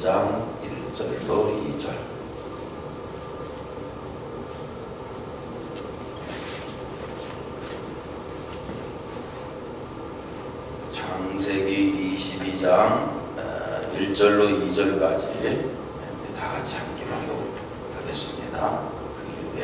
12장 1절로 2절. 창세기 22장 1절로 2절까지 다 같이 함께 하겠습니다.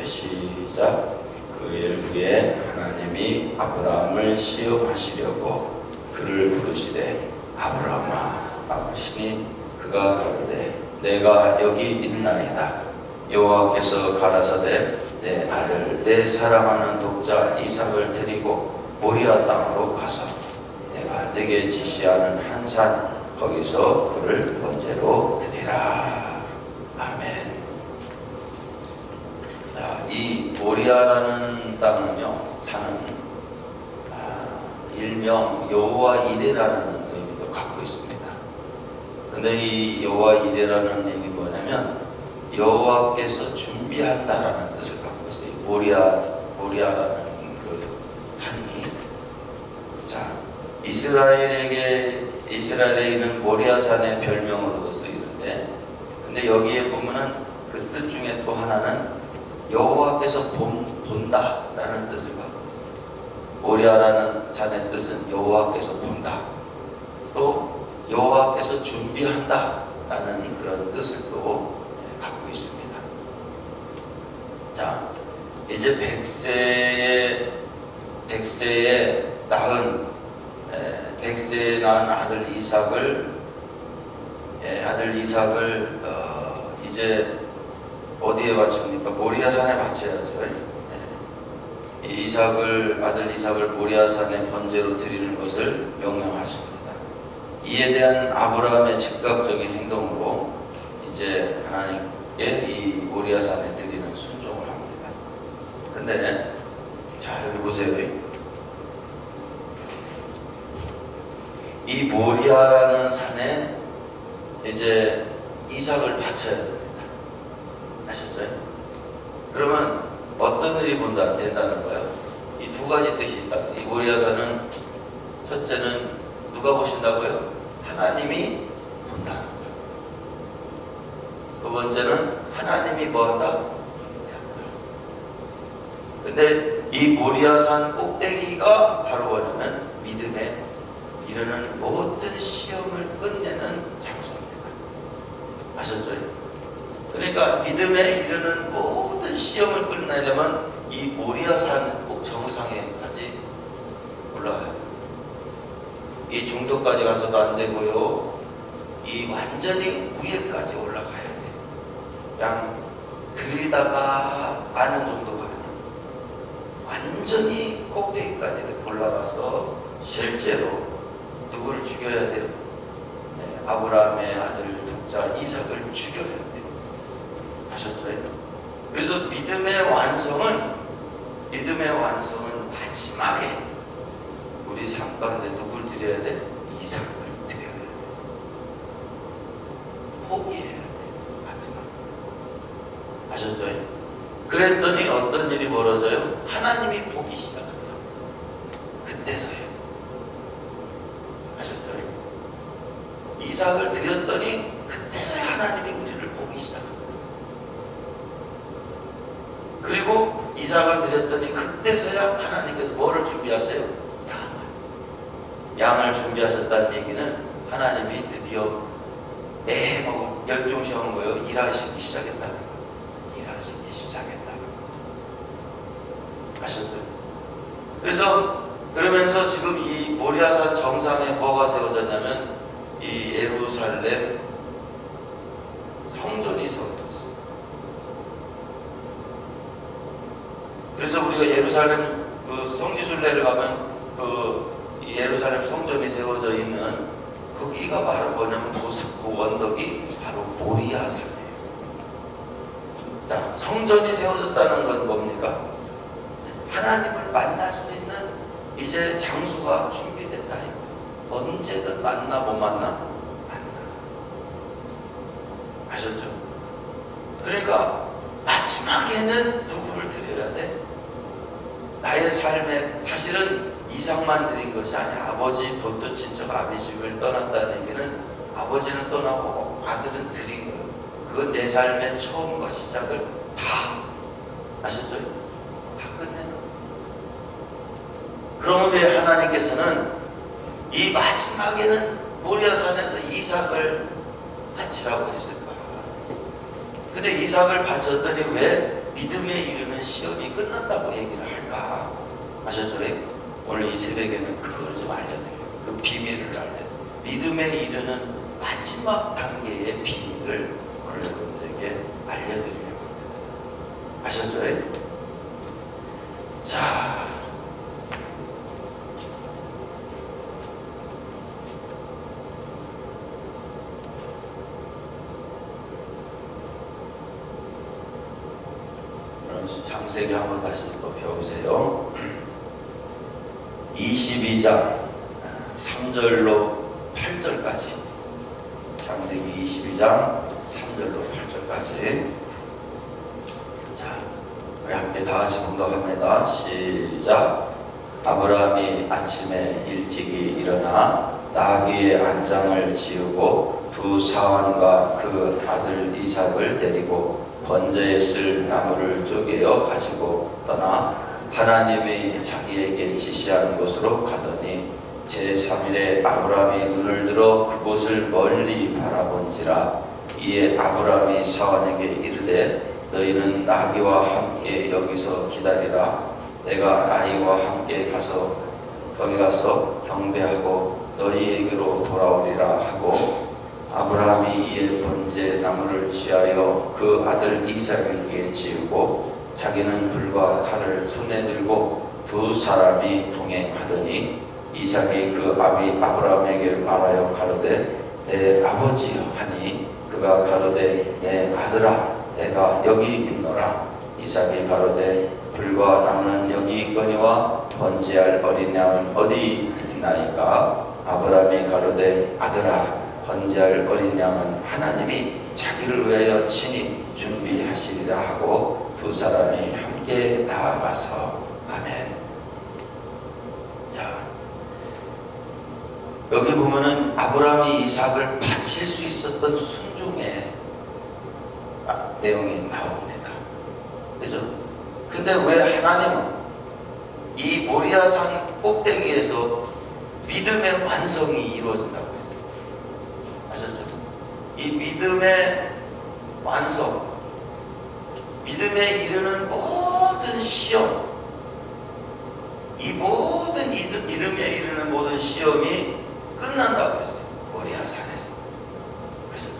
시작. 그 일 후에 하나님이 아브라함을 시험하시려고 그를 부르시되 아브라함아 하시니 그가 가로되 내가 여기 있나이다. 여호와께서 가라사대 내 아들 내 사랑하는 독자 이삭을 데리고 모리아 땅으로 가서 내가 네게 지시하는 한 산 거기서 그를 번제로 드리라. 아멘. 자, 이 모리아라는 땅은요, 산은 일명 여호와 이레라는 의미도 갖고 있습니다. 근데 이 여호와 이레라는 얘기 뭐냐면 여호와께서 준비한다라는 뜻을 갖고 있어요. 모리아라는 그 산이. 자, 이스라엘에 있는 모리아산의 별명으로도 쓰이는데, 근데 여기에 보면은 그 뜻 중에 또 하나는 여호와께서 본다라는 뜻을 갖고 있어요. 모리아라는 산의 뜻은 여호와께서 본다. 또 여호와께서 준비한다라는 그런 뜻을 또 갖고 있습니다. 자, 이제 100세에 낳은 아들 이삭을 이제 어디에 바칩니까? 모리아산에 바쳐야죠. 이 아들 이삭을 모리아산에 번제로 드리는 것을 명령하십니다. 이에 대한 아브라함의 즉각적인 행동으로 이제 하나님께 이 모리아산에 드리는 순종을 합니다. 그런데 자, 여기 보세요. 이 모리아라는 산에 이제 이삭을 바쳐야 됩니다. 아셨죠? 그러면 어떤 일이 된다는 거예요? 이 두 가지 뜻이 있다. 이 모리아산은 첫째는 누가 보신다고요? 하나님이 본다는 거예요. 두 번째는 하나님이 뭐한다? 근데 이 모리아산 꼭대기가 바로 뭐냐면 믿음에 이르는 모든 시험을 끝내는 장소입니다. 아셨죠? 그러니까 믿음에 이르는 모든 시험을 끝내려면 이 모리아산 꼭 정상에까지 올라가요. 이 중도까지 가서도 안 되고요. 이 완전히 위에까지 올라가야 돼요. 그냥 들이다가 아는 정도가 아니에요. 완전히 꼭대기까지 올라가서 실제로 누구를 죽여야 돼요? 네, 아브라함의 아들 독자 이삭을 죽여야 돼요. 아셨죠? 그래서 믿음의 완성은 마지막에 우리 삶 가운데 누굴 드려야 돼? 이삭을 드려야 돼. 포기해야 돼. 마지막. 아셨죠? 그랬더니 어떤 일이 벌어져요? 하나님이 보기 시작해요. 그때서요. 아셨죠? 이삭을 드렸더니 그때서야 하나님이 우리를 보기 시작해요. 그리고 이삭을 드렸더니 그때서야 하나님께서 뭐를 준비하세요? 양을 준비하셨다는 얘기는 하나님이 드디어 열중시한 거예요. 일하시기 시작했다는 거예요. 일하시기 시작했다는 거예요. 아셨죠? 그러면서 지금 이 모리아산 정상에 뭐가 세워졌냐면 이 예루살렘 성전이 세워졌어요. 그래서 우리가 예루살렘 그 성지순례를 가면 그 예루살렘 성전이 세워져 있는 거기가 바로 뭐냐면 그 언덕이 바로 모리아산이에요. 자, 성전이 세워졌다는 건 뭡니까? 하나님을 만날 수 있는 이제 장소가 준비됐다. 언제든 만나 못 만나? 만나. 아셨죠? 그러니까 마지막에는 누구를 드려야 돼? 나의 삶에 사실은 이삭만 드린 것이 아니야. 아버지 본토 친척 아비 집을 떠났다는 얘기는 아버지는 떠나고 아들은 드린 거예요. 그 내 삶의 처음과 시작을 다 아셨죠? 다 끝내는. 그러면 왜 하나님께서는 이 마지막에는 모리아산에서 이삭을 바치라고 했을까? 근데 이삭을 바쳤더니 왜 믿음에 이르는 시험이 끝난다고 얘기를 할까? 아셨죠? 오늘 이 새벽에는 그걸 좀 알려드려요. 그 비밀을 알려드려요. 믿음에 이르는 마지막 단계의 비밀을 오늘 여러분들에게 알려드리려고 합니다. 아셨죠? 자, 창세기 한번 다시 또 배우세요. 22장 3절로 8절까지. 창세기 22장 3절로 8절까지. 자, 우리 함께 다 같이 봉독합니다. 시작. 아브라함이 아침에 일찍이 일어나 나귀의 안장을 지우고 두 사환과 그 아들 이삭을 데리고 번제에 쓸 나무를 쪼개어 가지고 떠나 하나님이 자기에게 지시한 곳으로 가더니 제3일에 아브라함이 눈을 들어 그곳을 멀리 바라본지라. 이에 아브라함이 사환에게 이르되 너희는 나귀와 함께 여기서 기다리라. 내가 아이와 함께 거기 가서 경배하고 너희에게로 돌아오리라 하고, 아브라함이 이에 번제 나무를 취하여 그 아들 이삭에게 지우고 자기는 불과 칼을 손에 들고 두 사람이 동행하더니 이삭이 그 아비 아브라함에게 말하여 가로되 내 아버지여 하니 그가 가로되 내 아들아 내가 여기 있노라. 이삭이 가로되 불과 나무는 여기 있거니와 번제할 어린 양은 어디 있나이까? 아브라함이 가로되 아들아 번제할 어린 양은 하나님이 자기를 위하여 친히 준비하시리라 하고 두 사람이 함께 나아가서. 아멘. 자, 여기 보면은 아브라함이 이삭을 바칠 수 있었던 순종의 내용이 나옵니다. 그죠? 근데 왜 하나님은 이 모리아산 꼭대기에서 믿음의 완성이 이루어진다고 이 믿음의 완성, 믿음에 이르는 모든 시험, 이 모든 이름에 이르는 모든 시험이 끝난다고 했어요. 모리아산에서. 아셨죠?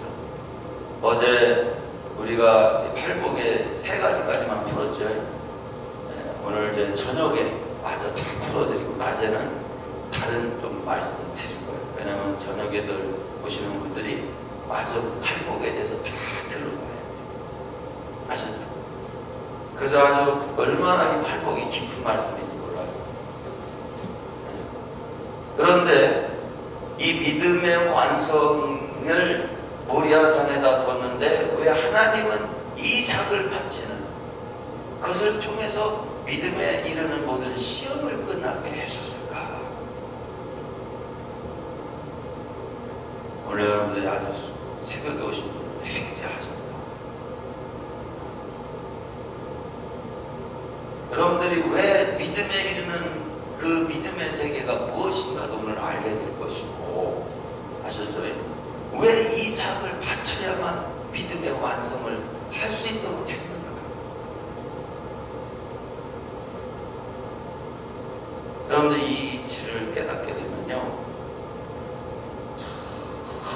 어제 우리가 팔복에 3가지까지만 풀었죠. 오늘 이제 저녁에 마저 다 풀어드리고 낮에는 다른 좀 말씀을 드릴 거예요. 왜냐하면 저녁에들 보시는 분들이 마저 팔복에 대해서 다 들은 거예요. 아셨죠? 그래서 아주 얼마나 이 팔복이 깊은 말씀인지 몰라요. 그런데 이 믿음의 완성을 모리아산에다 뒀는데 왜 하나님은 이삭을 바치는 그것을 통해서 믿음에 이르는 모든 시험을 끝나게 했었을까? 오늘 여러분들이 아주 새벽에 오신 분들 행제하셨다. 여러분들이 왜 믿음에 이르는 그 믿음의 세계가 무엇인가도 오늘 알게 될 것이고, 아셨죠? 왜 이삭을 바쳐야만 믿음의 완성을 할 수 있도록 했는가? 여러분들 이 이치를 깨닫게 되면요,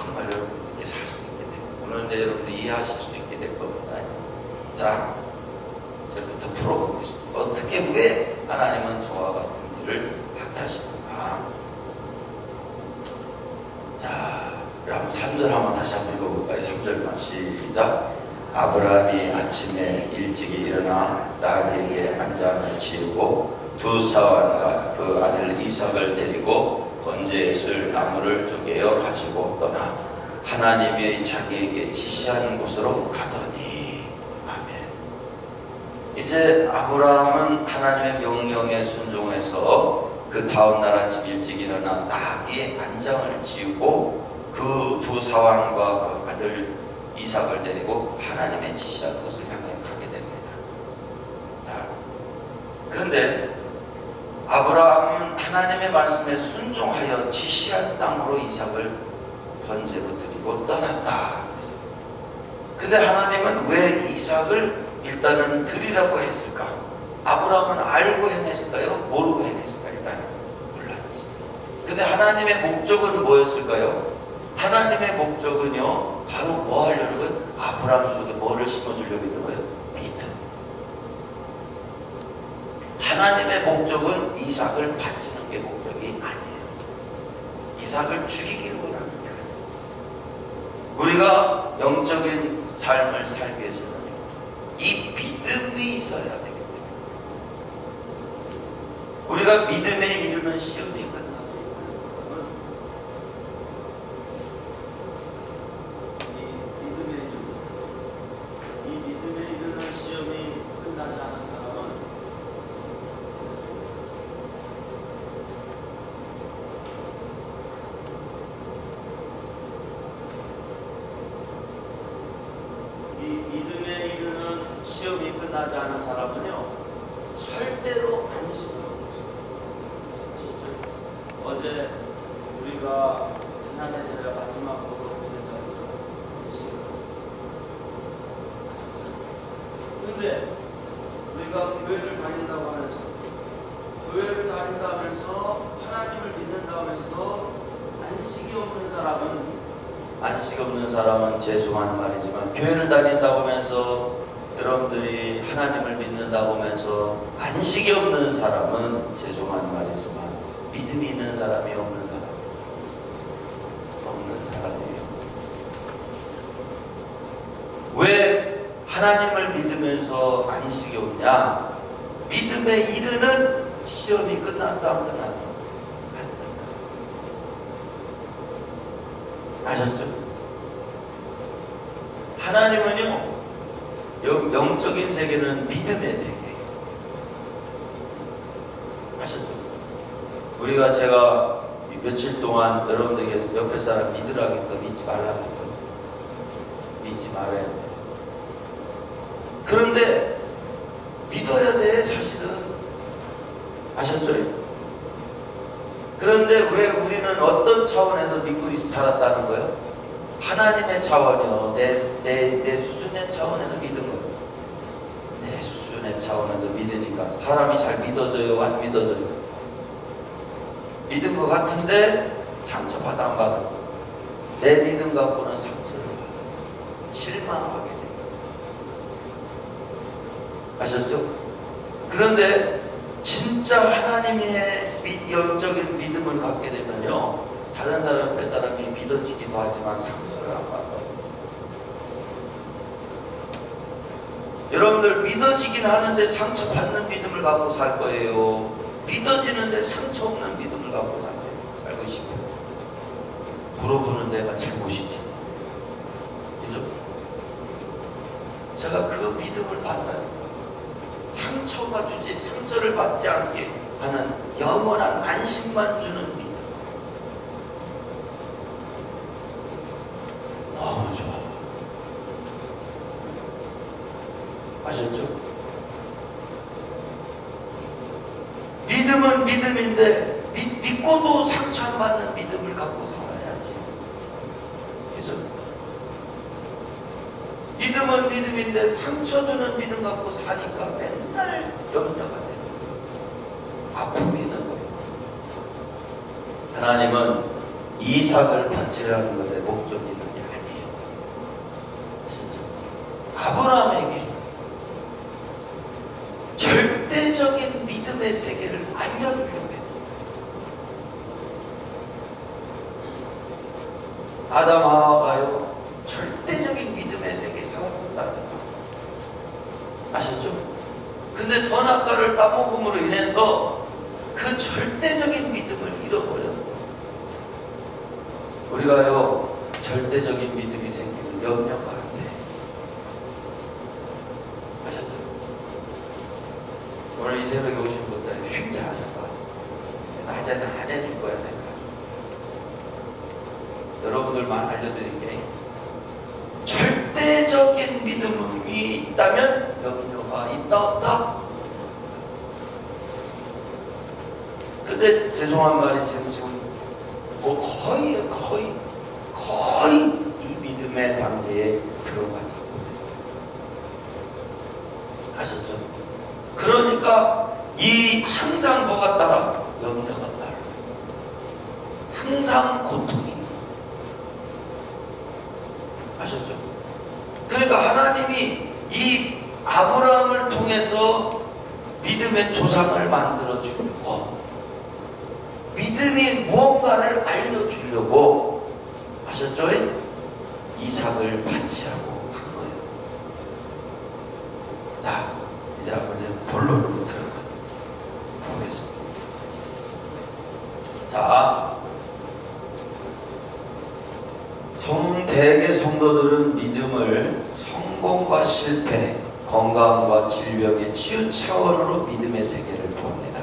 정말 여러분들께 살 수 있게 돼요. 오늘 여러분들 이해하실 수 있게 될 겁니다. 자, 저부터 풀어보겠습니다. 어떻게 왜 하나님은 저와 같은 일을 하게 하십니까? 자, 우리 한번 3절 한번 다시 한번 읽어볼까요? 3절만 시작. 아브라함이 아침에 일찍이 일어나 나귀에게 안장을 지우고 두 사환과 그 아들 이삭을 데리고 번제에 쓸 나무를 쪼개어 가지고 떠나 하나님이 자기에게 지시하는 곳으로 가더니. 아멘. 이제 아브라함은 하나님의 명령에 순종해서 그 다음날 아침 일찍 일어나 나귀의 안장을 지우고 그 두 사환과 그 아들 이삭을 데리고 하나님의 지시한 곳을 향해 가게 됩니다. 자, 그런데 아브라함은 하나님의 말씀에 순종하여 지시한 땅으로 이삭을 번제로 드리고 떠났다. 근데 하나님은 왜 이삭을 일단은 드리라고 했을까? 아브라함은 알고 행했을까요? 모르고 행했을까? 일단은 몰랐지. 근데 하나님의 목적은 뭐였을까요? 하나님의 목적은요, 바로 뭐 하려는 거예요? 아브라함 속에 뭐를 심어주려고 했던 거예요? 믿음. 하나님의 목적은 이삭을 바치는 게 목적이 아니에요. 이삭을 죽이기를 원하는 거예요. 우리가 영적인 삶을 살기 위해서는 이 믿음이 있어야 되기 때문에 우리가 믿음에 이르는 시험이 끝나고 이 믿음에 이르는 시험이 끝나지 않은 사람은 믿음에 이르는 시험이 끝나지 않은 사람은요, 절대로 안식을 없습니다. 어제 우리가 지난해 제가 마지막으로 보낸다고 그런데 우리가 교회를 다닌다면서 하나님을 믿는다면서 안식이 없는 사람은 죄송한 말이지만 교회를 다닌다고 하면서 여러분들이 하나님을 믿는다고 하면서 안식이 없는 사람은 죄송한 말이지만 믿음이 있는 사람이 없는 사람이에요. 왜 하나님을 믿으면서 안식이 없냐? 믿음에 이르는 시험이 끝났어 안 끝났어? 아셨죠? 하나님은요, 영적인 세계는 믿음의 세계예요. 아셨죠? 제가 며칠 동안 여러분들에게서 옆에 사람 믿으라고 했던 믿지 말라고 했던 믿지 말아야 돼. 그런데 믿어야 돼, 사실은. 아셨죠? 그런데 왜 우리는 어떤 차원에서 믿고 살았다는 거예요? 하나님의 차원이요. 내 수준의 차원에서 믿은 거예요. 내 수준의 차원에서 믿으니까 사람이 잘 믿어져요? 안 믿어져요? 믿은 것 같은데 상처받아 안 받아. 내 믿음 갖고는 상처를 받아. 실망하게 돼요. 아셨죠? 그런데 진짜 하나님의 영적인 믿음을 갖게 되면요, 다른 사람 옆에 사람이 믿어지기도 하지만 상처를 안 받아요. 여러분들 믿어지긴 하는데 상처받는 믿음을 갖고 살 거예요? 믿어지는데 상처 없는 믿음을 갖고 살고 싶어요? 물어보는 내가 잘못이지. 그죠? 제가 그 믿음을 받다니까. 상처가 주지, 상처를 받지 않게 하는 영원한 안심만 주는 믿음. 너무 좋아. 아셨죠? 믿음은 믿음인데 믿고도 상처 안 받는 믿음을 갖고 살아야지. 그죠? 믿음은 믿음인데 상처 주는 믿음 갖고 사니까 맨날 염려가 되는 거예요. 아픔이 있는 거예요. 하나님은 이삭을 바치라는 것의 목적이 있는 게 아니에요. 진짜. 아브라함에게 절대적인 믿음의 세계를 알려주려고 해요. 아담 하와가요, 절대적인 믿음의 세계에 살았습니다. 아셨죠? 근데 선악과를 따먹음으로 인해서 그 절대적인 믿음을 잃어버렸어요. 우리가요, 절대적인 믿음이 생기면 염려가 안 돼. 아셨죠? 오늘 이 새벽에 오신 분들 횡재하셨다. 낮에는 안 해줄 거야, 내가. 여러분들만 알려드릴게. 근본적인 믿음이 있다면 염려가 있다 없다? 근데 죄송한 말이지만 지금 뭐 거의 이 믿음의 단계에 들어가지 못했어요. 아셨죠? 그러니까 이 항상 뭐가 따라? 염려가 따라. 항상 고통이. 아셨죠? 그러니까 하나님이 이 아브라함을 통해서 믿음의 조상을 만들어 주려고, 믿음이 무언가를 알려주려고, 아셨죠? 이삭을 바치라고 한 거예요. 자, 이제 한번 본론으로 들어보겠습니다. 자, 대개 성도들은 믿음을 성공과 실패, 건강과 질병의 치유 차원으로 믿음의 세계를 봅니다.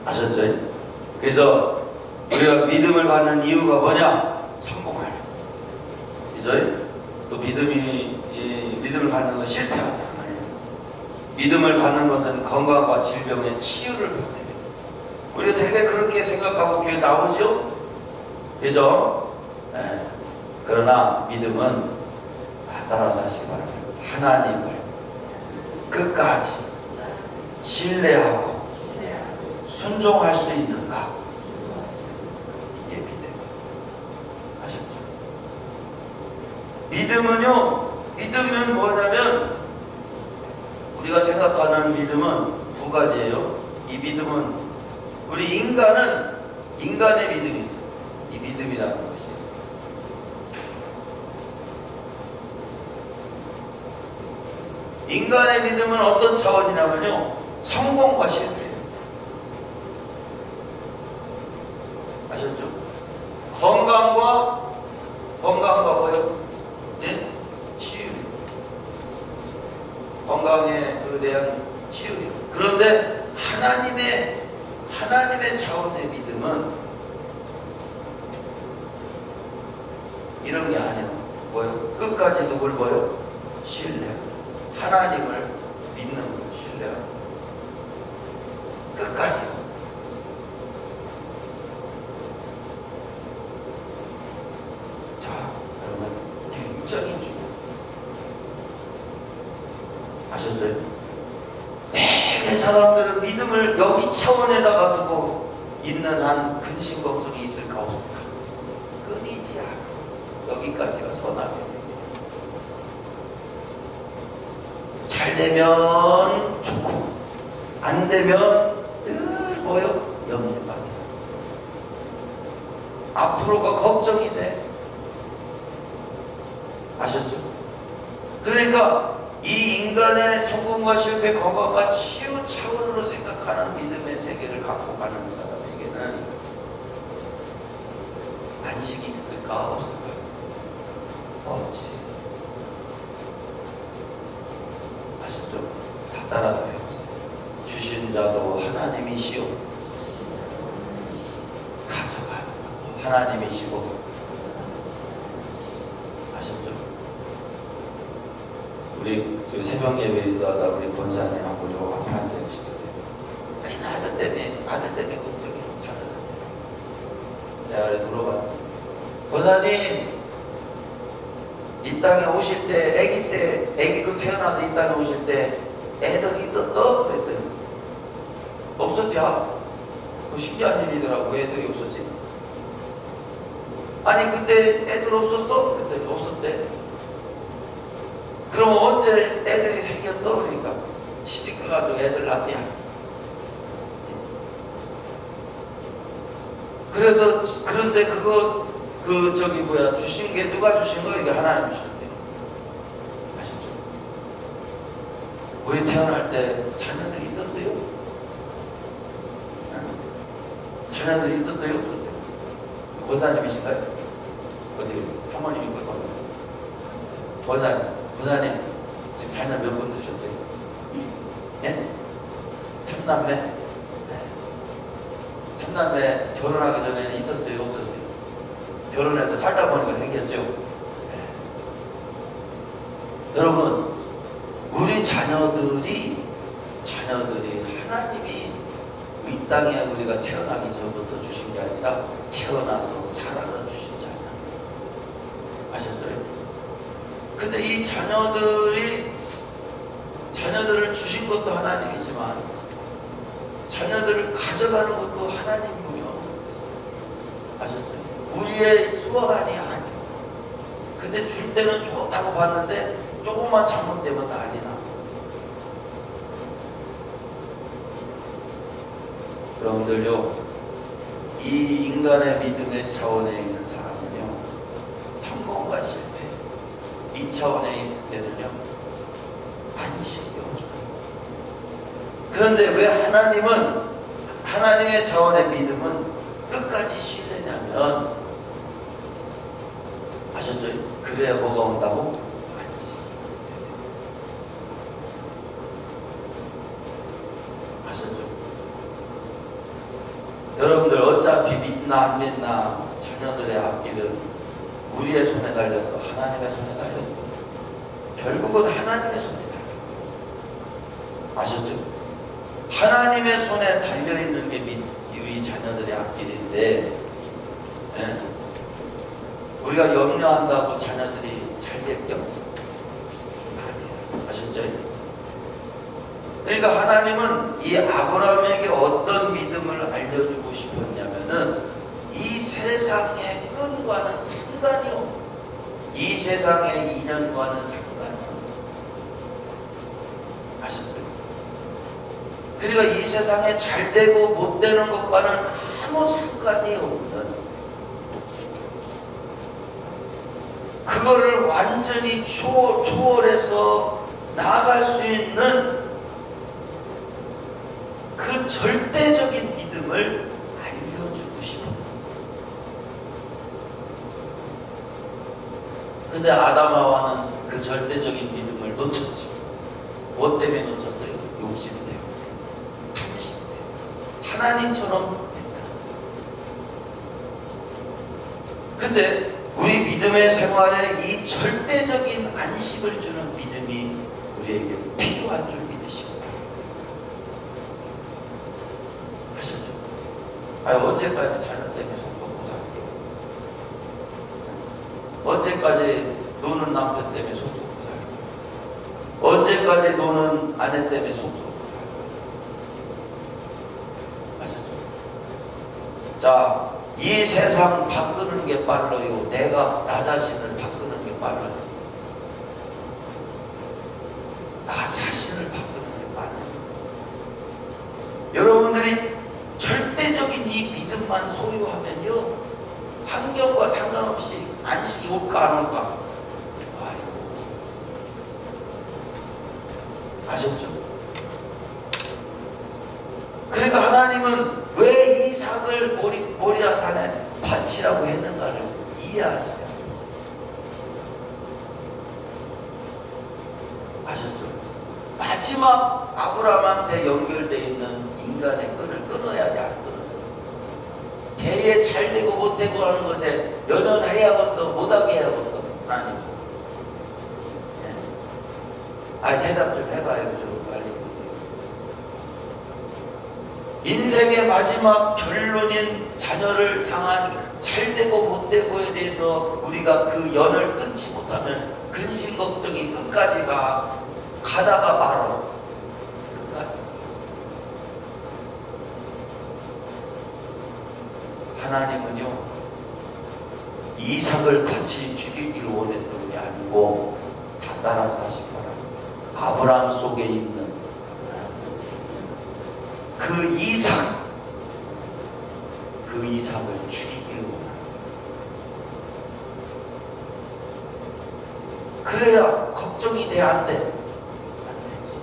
아셨죠? 그래서 우리가 믿음을 갖는 이유가 뭐냐? 성공하려고. 그죠? 또 믿음을 갖는 건 실패하지 않아요. 믿음을 갖는 것은 건강과 질병의 치유를 받습니다. 우리가 되게 그렇게 생각하고 그게 나오죠? 그죠? 네. 그러나 믿음은 따라서 하시기 바랍니다. 하나님을 끝까지 신뢰하고 순종할 수 있는가? 이게 믿음. 아셨죠? 믿음은 뭐냐면, 우리가 생각하는 믿음은 두 가지예요. 이 믿음은, 우리 인간은 인간의 믿음이 있어요. 이 믿음이라는 것이. 인간의 믿음은 어떤 차원이냐면요, 성공과 실패. 아셨죠? 건강과 뭐요? 네? 치유. 건강에 대한 치유. 그런데 하나님의 차원의 믿음은 이런 게 아니에요. 뭐요? 끝까지 누굴 뭐요? 신뢰. 하나님을 믿는 거, 신뢰. 끝까지. 자, 여러분, 굉장히 중요해요. 아셨어요? 대개 사람들은 믿음을 여기 차원에다가 두고 있는 한 근심 걱정이 있을까 없을까? 끊이지 않아. 여기까지가 선하게. 잘 되면 좋고, 안 되면 늘 뭐요? 염려가 돼. 앞으로가 걱정이 돼. 아셨죠? 그러니까 이 인간의 성공과 실패, 건강과 치유 차원으로 생각하는 믿음의 세계를 갖고 가는 사람에게는 안식이 있을까 없을까? 없지. 아셨죠? 다 따라가요. 주신 자도 하나님이시오. 가져가요. 하나님이시고. 아셨죠? 우리 새벽 예배하다 우리 권사님하고 저 앞에 앉아계시거든요. 아들 때문에 걱정이 잘하는데. 내가 그래 물어봐. 권사님, 이 땅에 오실 때, 애기로 태어나서 이 땅에 오실 때 애들이 있었어? 그랬더니 없었대요. 그 신기한 일이더라고. 애들이 없었지. 아니 그때 애들 없었어? 그랬더니 없었대. 그러면 언제 애들이 생겼어? 그러니까 시집가가지고 애들 낳냐. 그래서 그런데 주신 게 누가 주신 거? 이게 하나님 주셨대. 아셨죠? 우리 태어날 때 자녀들 있었어요? 자녀들 있었어요? 없었어요? 권사님이신가요? 어디 사모님이 있거든요. 권사님 지금 자녀 몇 분 두셨어요? 예? 삼남매? 네. 삼남매 결혼하기 전에는 있었어요? 없었어요? 결혼해서 살다 보니까 생겼죠? 네. 여러분, 우리 자녀들이 하나님이 이 땅에 우리가 태어나기 전부터 주신 게 아니라 태어나서 자라서 주신 자녀. 아셨어요? 근데 이 자녀들을 주신 것도 하나님이지만 자녀들을 가져가는 것도 하나님이고요. 아셨어요? 우리의 수완이 아니에요. 근데 줄 때는 좋다고 봤는데 조금만 잘못되면 난리 나. 여러분들요, 이 인간의 믿음의 차원에 있는 사람은요, 성공과 실패, 이 차원에 있을 때는요, 안식이 없어요. 그런데 왜 하나님의 차원의 믿음은 끝까지 신뢰냐면, 아셨죠? 그래야 뭐가 온다고? 안식. 아셨죠? 여러분들 어차피 믿나 안 믿나 자녀들의 앞길은 우리의 손에 달렸어, 하나님의 손에 달렸어. 결국은 하나님의 손에 달렸어. 아셨죠? 하나님의 손에 달려있는 게 우리 자녀들의 앞길인데, 예? 우리가 염려한다고 자녀들이 잘 될겨? 아니에요. 아셨죠? 그러니까 하나님은 이 아브라함에게 어떤 믿음을 알려주고 싶었냐면은 이 세상의 끈과는 상관이 없는, 이 세상의 인연과는 상관이 없는. 아셨죠? 그러니까 이 세상에 잘 되고 못 되는 것과는 아무 상관이 없는, 그거를 완전히 초월해서 나아갈 수 있는 그 절대적인 믿음을 알려주고 싶어요. 근데 아담하와는 그 절대적인 믿음을 놓쳤죠. 뭐 때문에 놓쳤어요? 욕심 때문에, 탐심 때문에. 하나님처럼 됐다. 근데 우리 믿음의 생활에 이 절대적인 안식을 주는 믿음이 우리에게 필요한 줄 믿으시고, 언제까지 자녀 때문에 속 썩고 살게요? 언제까지 노는 남편 때문에 속 썩고 살게요? 언제까지 노는 아내 때문에 속 썩고 살게요? 아셨죠? 자, 이 세상 바꾸는 게 빨라요? 내가 나 자신을 바꾸는 게 빨라요? 나 자신을 바꾸는 게 빨라요. 여러분들이 절대적인 이 믿음만 소유하면요, 환경과 상관없이 안식이 올까 안 올까? 아셨죠? 그러니까 하나님은 왜 이삭을 모리아 산에 바치라고 했는가를 이해하시죠. 아셨죠? 마지막 아브라함한테 연결되어 있는 인간의 끈을 끊어야지 안 끊어요. 대에 잘 되고 못 되고 하는 것에 연연해야겠어, 못하게 해야겠어. 하나님. 네. 대답 좀 해봐요, 좀 빨리. 인생의 마지막 결론인 자녀를 향한 잘 되고 못 되고에 대해서 우리가 그 연을 끊지 못하면 근심 걱정이 끝까지 가다가 말어. 끝까지. 하나님은요, 이삭을 같이 죽이기를 원했던 게 아니고 다 따라서 하신 거라. 아브라함 속에 있는 그 이삭을 죽이기를 원합니다. 그래야 걱정이 돼, 안 돼? 안 되지.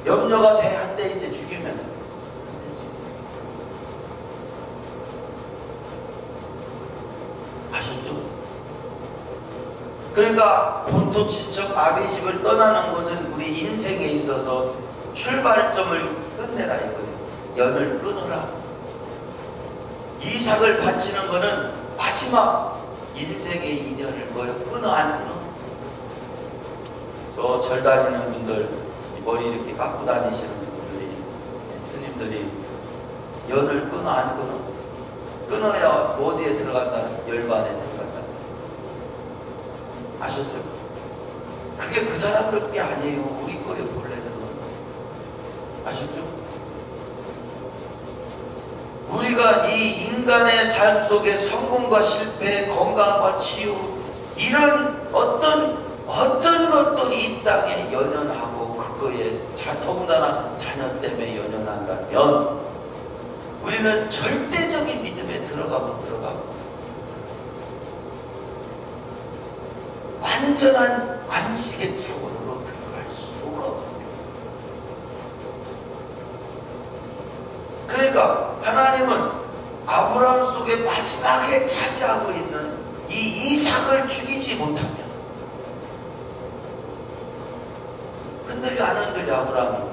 염려가 돼, 안 돼? 이제 죽이면 안 되지. 아셨죠? 그러니까 본토 친척 아비 집을 떠나는 것은 우리 인생에 있어서 출발점을 끝내라 이거예요. 연을 끊어라. 이삭을 바치는 것은 마지막 인생의 인연을 뭐예요? 끊어 안 끊어? 또 절 다니는 분들, 머리 이렇게 깎고 다니시는 분들이, 스님들이 연을 끊어 안 끊어? 끊어야 어디에 들어간다는, 열반에 들어간다. 아셨죠? 그게 그 사람들 게 아니에요. 우리 거예요, 본래는. 아셨죠? 우리가 이 인간의 삶 속에 성공과 실패, 건강과 치유, 이런 어떤 것도 이 땅에 연연하고 그거에 더군다나 자녀 때문에 연연한다면 우리는 절대적인 믿음에 들어가면 완전한 안식의 차원으로 들어갈 수가 없어요. 그러니까 하나님은 아브라함 속에 마지막에 차지하고 있는 이 이삭을 죽이지 못하면, 흔들려 안 흔들려? 아브라함이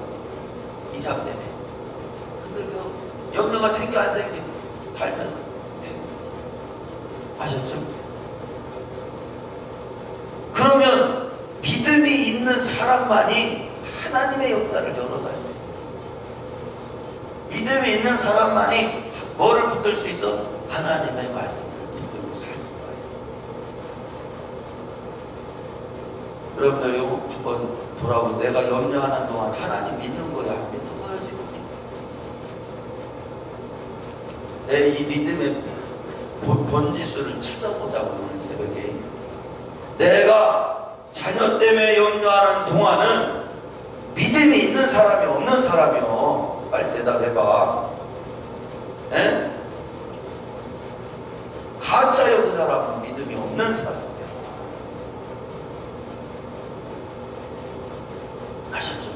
이삭 때문에 흔들려? 염려가 생겨 안 생겨? 살면서. 아셨죠? 그러면 믿음이 있는 사람만이 하나님의 역사를 열어갈 수 있어요. 믿음이 있는 사람만이 뭐를 붙들 수 있어? 하나님의 말씀을 붙들고 살 수가 있어요. 여러분들 이거 한번 돌아보세요. 내가 염려하는 동안 하나님 믿는 거야, 안 믿는 거야 지금? 내 이 믿음의 본지수를 찾아보자고 오늘 새벽에. 내가 자녀 때문에 염려하는 동안은 믿음이 있는 사람이 없는 사람이요. 빨리 대답해봐. 에? 가짜요. 그 사람은 믿음이 없는 사람이야. 아셨죠?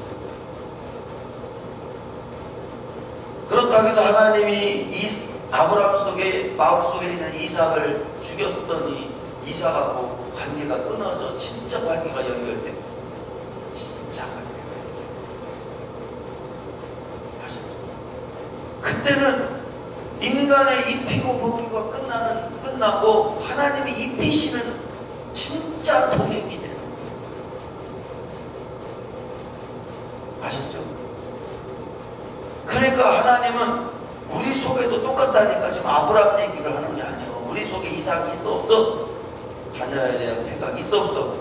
그렇다고 해서 하나님이 아브라함 속에 마음속에 있는 이삭을 죽였더니 이삭하고 관계가 끊어져. 진짜 관계가 연결돼. 진짜 관계가 연결돼. 아셨죠? 그때는 인간의 입히고 먹기가 끝나고 하나님이 입히시는 진짜 동행이 되는 거예요. 아셨죠? 그러니까 하나님은 우리 속에도 똑같다니까. 지금 아브라함 얘기를 하는 게 아니에요. 우리 속에 이삭이 있어 없어? 자녀에 대한 생각 있어 없어?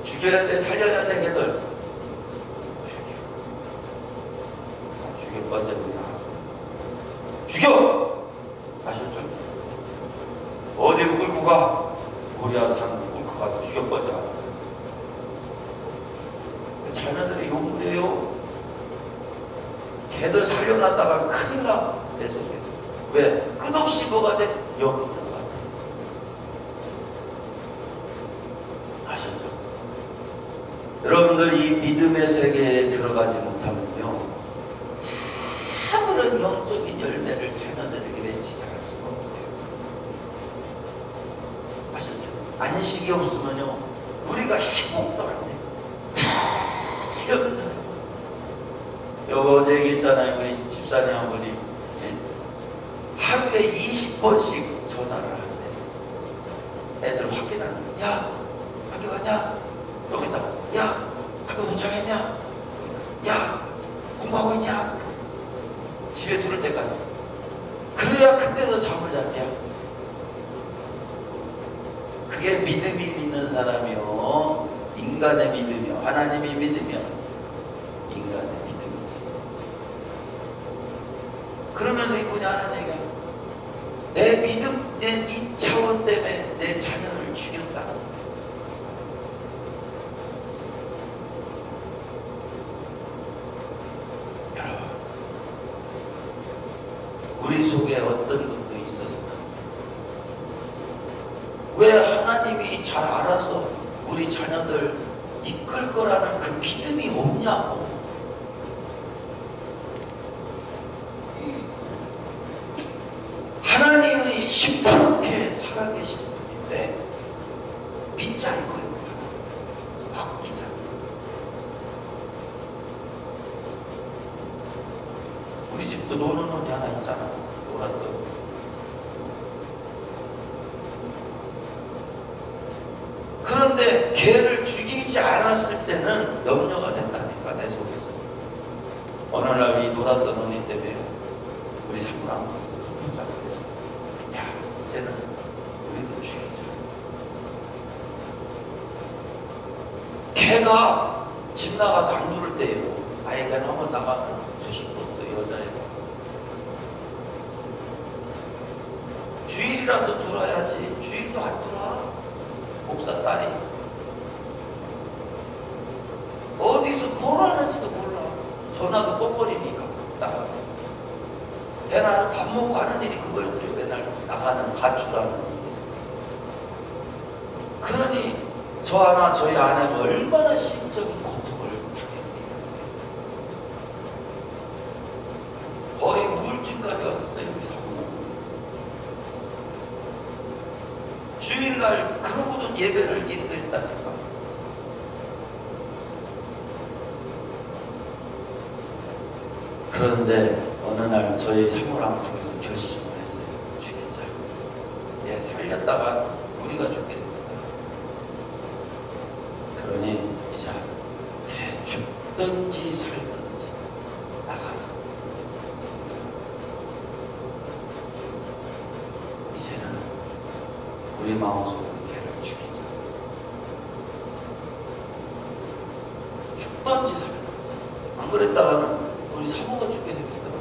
죽여야 돼, 살려야 돼, 걔들. 죽일 건데 죽여! 아셨죠? 어디로 끌고 가? 고리아 산으로 끌고 가서 죽여버려. 자녀들이 욕물해요. 걔들 살려놨다가 큰일 나. 내 속에서. 왜? 끝없이 뭐가 돼? 염려가 돼. 아셨죠? 여러분들 이 믿음의 세계에 들어가지 못하면요, 아무런 영적인 열매를 자녀들에게 맺지 않을 수가 없어요. 아셨죠? 안식이 없으면요, 우리가 행복도 안 돼요. 다 염려해요. 어제 얘기했잖아요. 우리 집사님 한 분이 하루에 20번씩 전화를 하는데 애들 확인하는 거야. 야, 학교 갔냐? 여기 있다. 야, 학교 도착했냐? 야, 공부하고 있냐? 집에 들을 때까지. 그래야 그때도 잠을 잤냐? 그게 믿음이 있는 사람이요, 인간의 믿음이요, 하나님의 믿음이요, 인간의 믿음이지. 그러면서 이분이 하는 얘기가, 내 믿음, 내 이 차원 때문에 내 자녀를 죽였다. 여러분, 우리 속에 어떤 것도 있어서 왜 하나님이 잘 알아서 우리 자녀들 이끌 거라는 그 믿음이 없냐고. 하나님이 시퍼렇게 살아계신 분인데 믿지 않고요. 바뀌자. 우리 집도 노는 옷이 하나 있잖아. 놀았던. 그런데 그때는 염려가 됐다니까, 내 속에서. 어느 날 이 놀았던 언니 때문에 우리 사모랑 붙잡고 있어. 야, 이제는 우리도 죽이자. 걔가 집 나가서 안 부를 때예요. 아예 걔는 한번 나가면 90분도 여자애가. 주일이라도 들어야지. 주일도 안 들어. 목사 딸이. 어디서 전화하는지도 몰라. 전화도 꺼버리니까 나가서. 걔는 밥 먹고 하는 일이 그거였어요. 맨날 나가는 가출하는. 그러니 저 하나 저희 아내가 얼마나 심적인 고통을 당했는지. 거의 우울증까지 왔었어요. 우리 사모는. 주일날 그러고도 예배를 인도했다니까. 그런데 어느 날 저희 사모랑 중에서 결심을 했어요. 죽이자. 얘 살렸다가 우리가 죽게 됩니다. 그러니 자, 걔 죽든지 살든지 나가서 이제는 우리 마음속으로 걔를 죽이자. 죽든지 살든지. 안 그랬다가는 우리 사모가 죽게 되겠더라.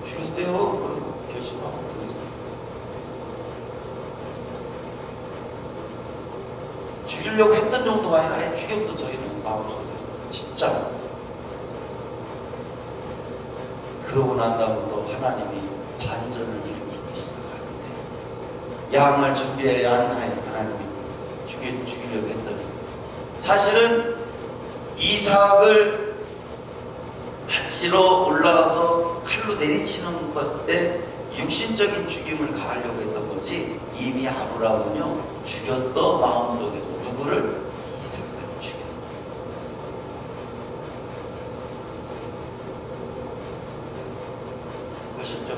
죽였대요. 그러고 결심하고 그랬어요. 죽이려고 했던 정도가 아니라 아예 죽였던 저희는 마음속에 진짜. 그러고 난 다음부터 하나님이 반전을 일으키기 시작하는데 양을 준비해야 하나님이 죽이려고 했더니 사실은 이삭을 다치러 올라가서 칼로 내리치는 것 때 육신적인 죽임을 가하려고 했던 거지, 이미 아브라함은요 죽였던 마음속에서 누구를? 이삭을 죽였다. 아셨죠?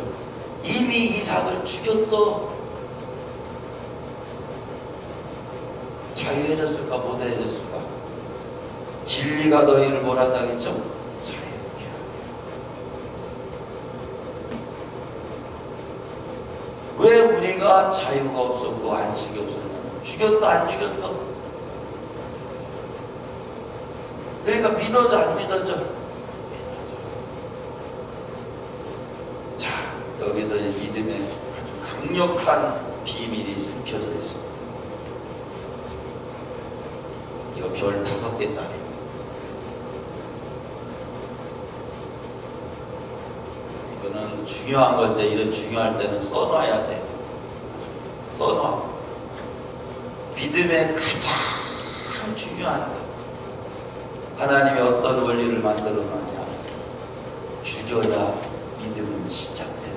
이미 이삭을 죽였던. 자유해졌을까? 못해졌을까? 진리가 너희를 뭐란다 했죠? 자유케 하리라. 왜 우리가 자유가 없었고 안식이 없었냐? 죽였다 안 죽였다? 그러니까 믿어져 안 믿어져? 자, 여기서 믿음의 아주 강력한 비밀이 숨겨져 있습니다. 이거 별 5개짜리. 이거는 중요한 건데, 이런 중요할 때는 써놔야 돼. 써놔. 믿음의 가장 중요한 것. 하나님이 어떤 원리를 만들어 놨냐? 죽여야 믿음은 시작되는.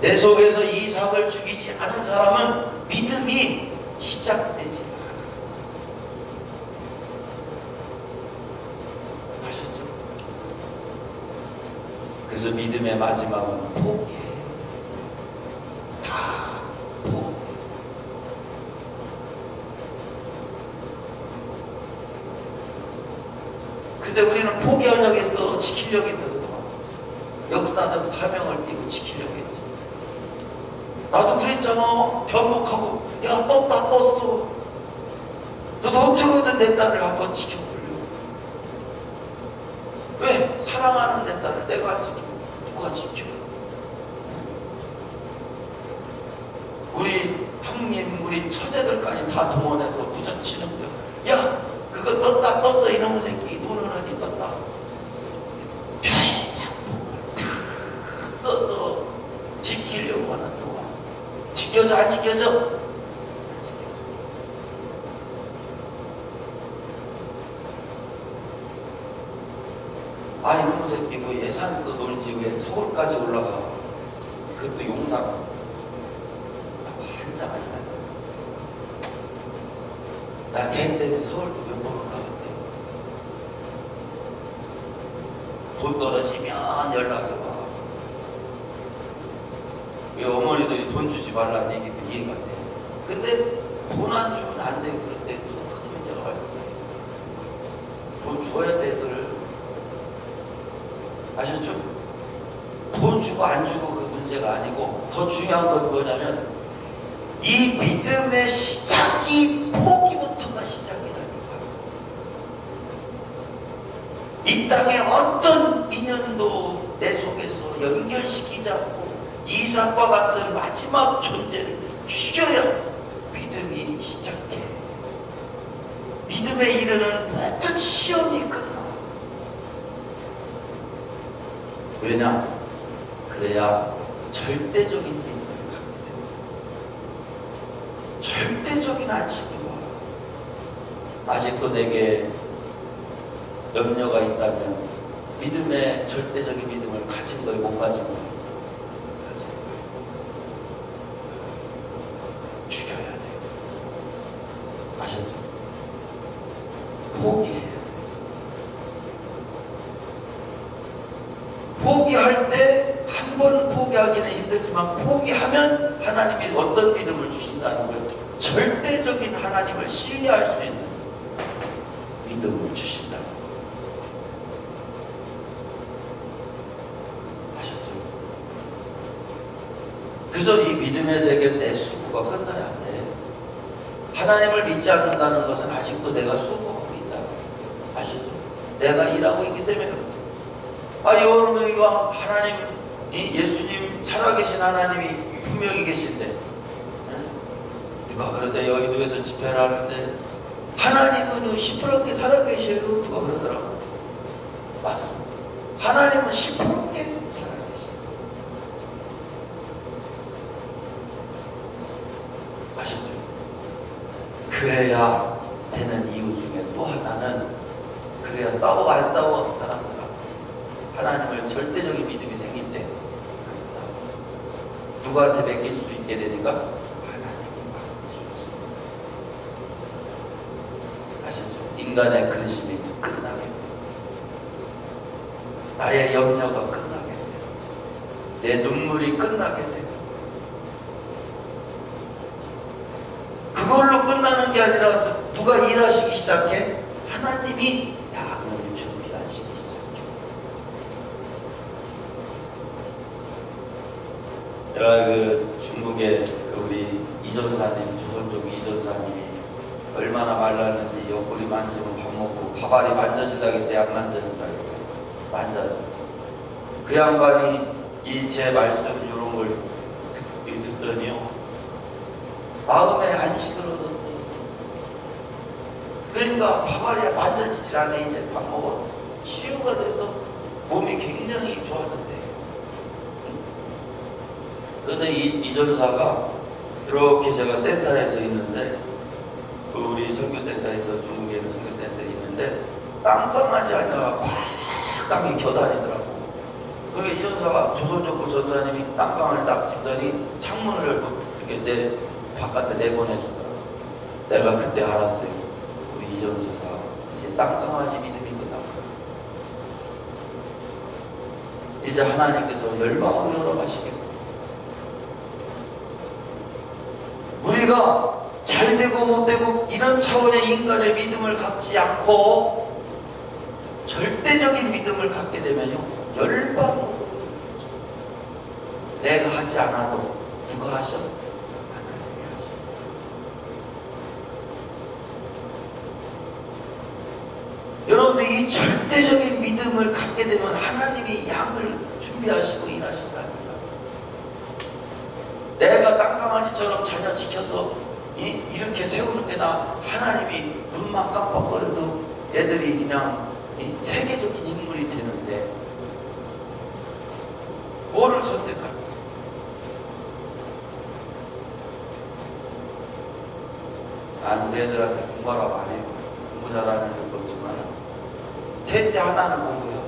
내 속에서 이삭을 죽이지 않은 사람은 믿음이 시작되지 않아. 아셨죠? 그래서 믿음의 마지막은 포기해. 다 포기. 근데 우리는 포기하려고 했어. 지키려고 했거든. 역사적 사명을 띠고 지키려고 했지. 나도 그랬잖아. 변복하고, 야, 떴다, 떴어. 너도 어떻게든 내 딸을 한번 지켜보려고. 왜? 사랑하는 내 딸을 내가 안 지키고 누가 지켜? 우리 형님, 우리 처제들까지 다 동원해서 부장치는 거야. 야, 그거 떴다, 떴어. 이놈의 새끼. 돈을 어디 떴다. 다 써서 지키려고 하는 동안. 지켜져 안 지켜져? 아, 이놈의 새끼 뭐 예산에도 놀지 왜 서울까지 올라가? 그것도 용산 한장 아니야. 나 걔 때문에 서울도 몇 번을 가봤대. 돈 떨어지면 연락이 와. 어머니들이 돈 주지 말라는 얘기도 이해가 돼. 근데 돈 안 주면 안 되고 그럴 때 큰 문제가 발생해요. 돈 줘야 돼, 애들. 아셨죠? 돈 주고 안 주고 그 문제가 아니고 더 중요한 건 뭐냐면 이 믿음의 시작이 포기부터가 시작이라니까. 이 땅에 어떤 인연도 내 속에서 연결시키지 않고 이삭과 같은 마지막 존재를 죽여야 믿음이 시작해. 믿음에 이르는 모든 시험이 끝나. 왜냐? 그래야 절대적인 믿음을 갖게 됩니다. 절대적인 안식이 와. 아직도 내게 염려가 있다면 믿음의 절대적인 믿음을 가진 거에 못 가진 거예요. 죽여야 돼요. 아셨죠? 포기해야 돼요. 포기할 때 한 번 포기하기는 힘들지만 포기하면 하나님이 어떤 믿음을 주신다는 걸 절대적인 하나님을 신뢰할 수 있는 믿음을 주신다는 걸. 아셨죠? 그래서 이 믿음의 세계 내 수고가 끝나야 돼. 하나님을 믿지 않는다는 것은 아직도 내가 수고하고 있다. 아셨죠? 내가 일하고 있기 때문에 그렇다. 여러분, 이거 하나님, 예수님, 살아계신 하나님이 분명히 계신데, 누가 그런데 여의도에서 집회를 하는데, 하나님은 시퍼렇게 살아계셔요. 누가 그러더라고. 맞습니다. 하나님은 시퍼렇게 살아계셔요. 아셨죠? 그래야 되는 이유 중에 또 하나는, 그래야 싸워 안 싸워 사람들 하나님을 절대적인 믿음이 생길 때 누구한테 맡길 수 있게 되니까 하나님이 맡겨주셨습니다. 아시죠? 인간의 근심이 끝나게 돼요. 나의 염려가 끝나게 돼요. 내 눈물이 끝나게 돼요. 그걸로 끝나는 게 아니라 누가 일하시기 시작해? 하나님이 양을 준비하시기 시작해. 제가 중국의 우리 이전사님, 조선족 이전사님이 얼마나 말랐는지 옆구리 만지면 밥 먹고 밥알이 만져지다겠어요? 안 만져지다겠어요? 만져져. 그 양반이 이 제 말씀 이런 걸 듣더니요 마음에 안식을 얻었어요. 그러니까 밥알이 만져지질 않아. 이제 밥 먹어 치유가 돼서 몸이 굉장히 좋아졌대요. 그런데 이 전사가 이렇게 제가 센터에서 있는데 우리 선교센터에서 중국에 있는 선교센터에 있는데 깜깜하지 않냐 땅에 겨다니더라고. 그러니까 이 전사가 조선족부 전사님이 땅강을 딱 집더니 창문을 열고 이렇게 내 바깥에 내보내주더라고. 내가 그때 알았어요. 우리 이 전사가 이제 땅강아지 믿음이 끝났구나. 이제 하나님께서 열방으로 열어가시겠구나. 우리가 잘되고 못되고 이런 차원의 인간의 믿음을 갖지 않고 절대적인 믿음을 갖게 되면요 열방으로 내가 하지 않아도 누가 하셔? 하나님이 하셔. 여러분들 이 절대적인 믿음을 갖게 되면 하나님이 양을 준비하시고 일하신답니다. 내가 땅강아지처럼 자녀 지켜서 이렇게 세우는 게 나 하나님이 눈만 깜빡거려도 애들이 그냥 세계적인 인물이 되는데 뭐를 선택할까? 난 우리 애들한테 공부하라고 안 해요. 공부 잘하는 애들도 없지만 셋째 하나는 공부해요.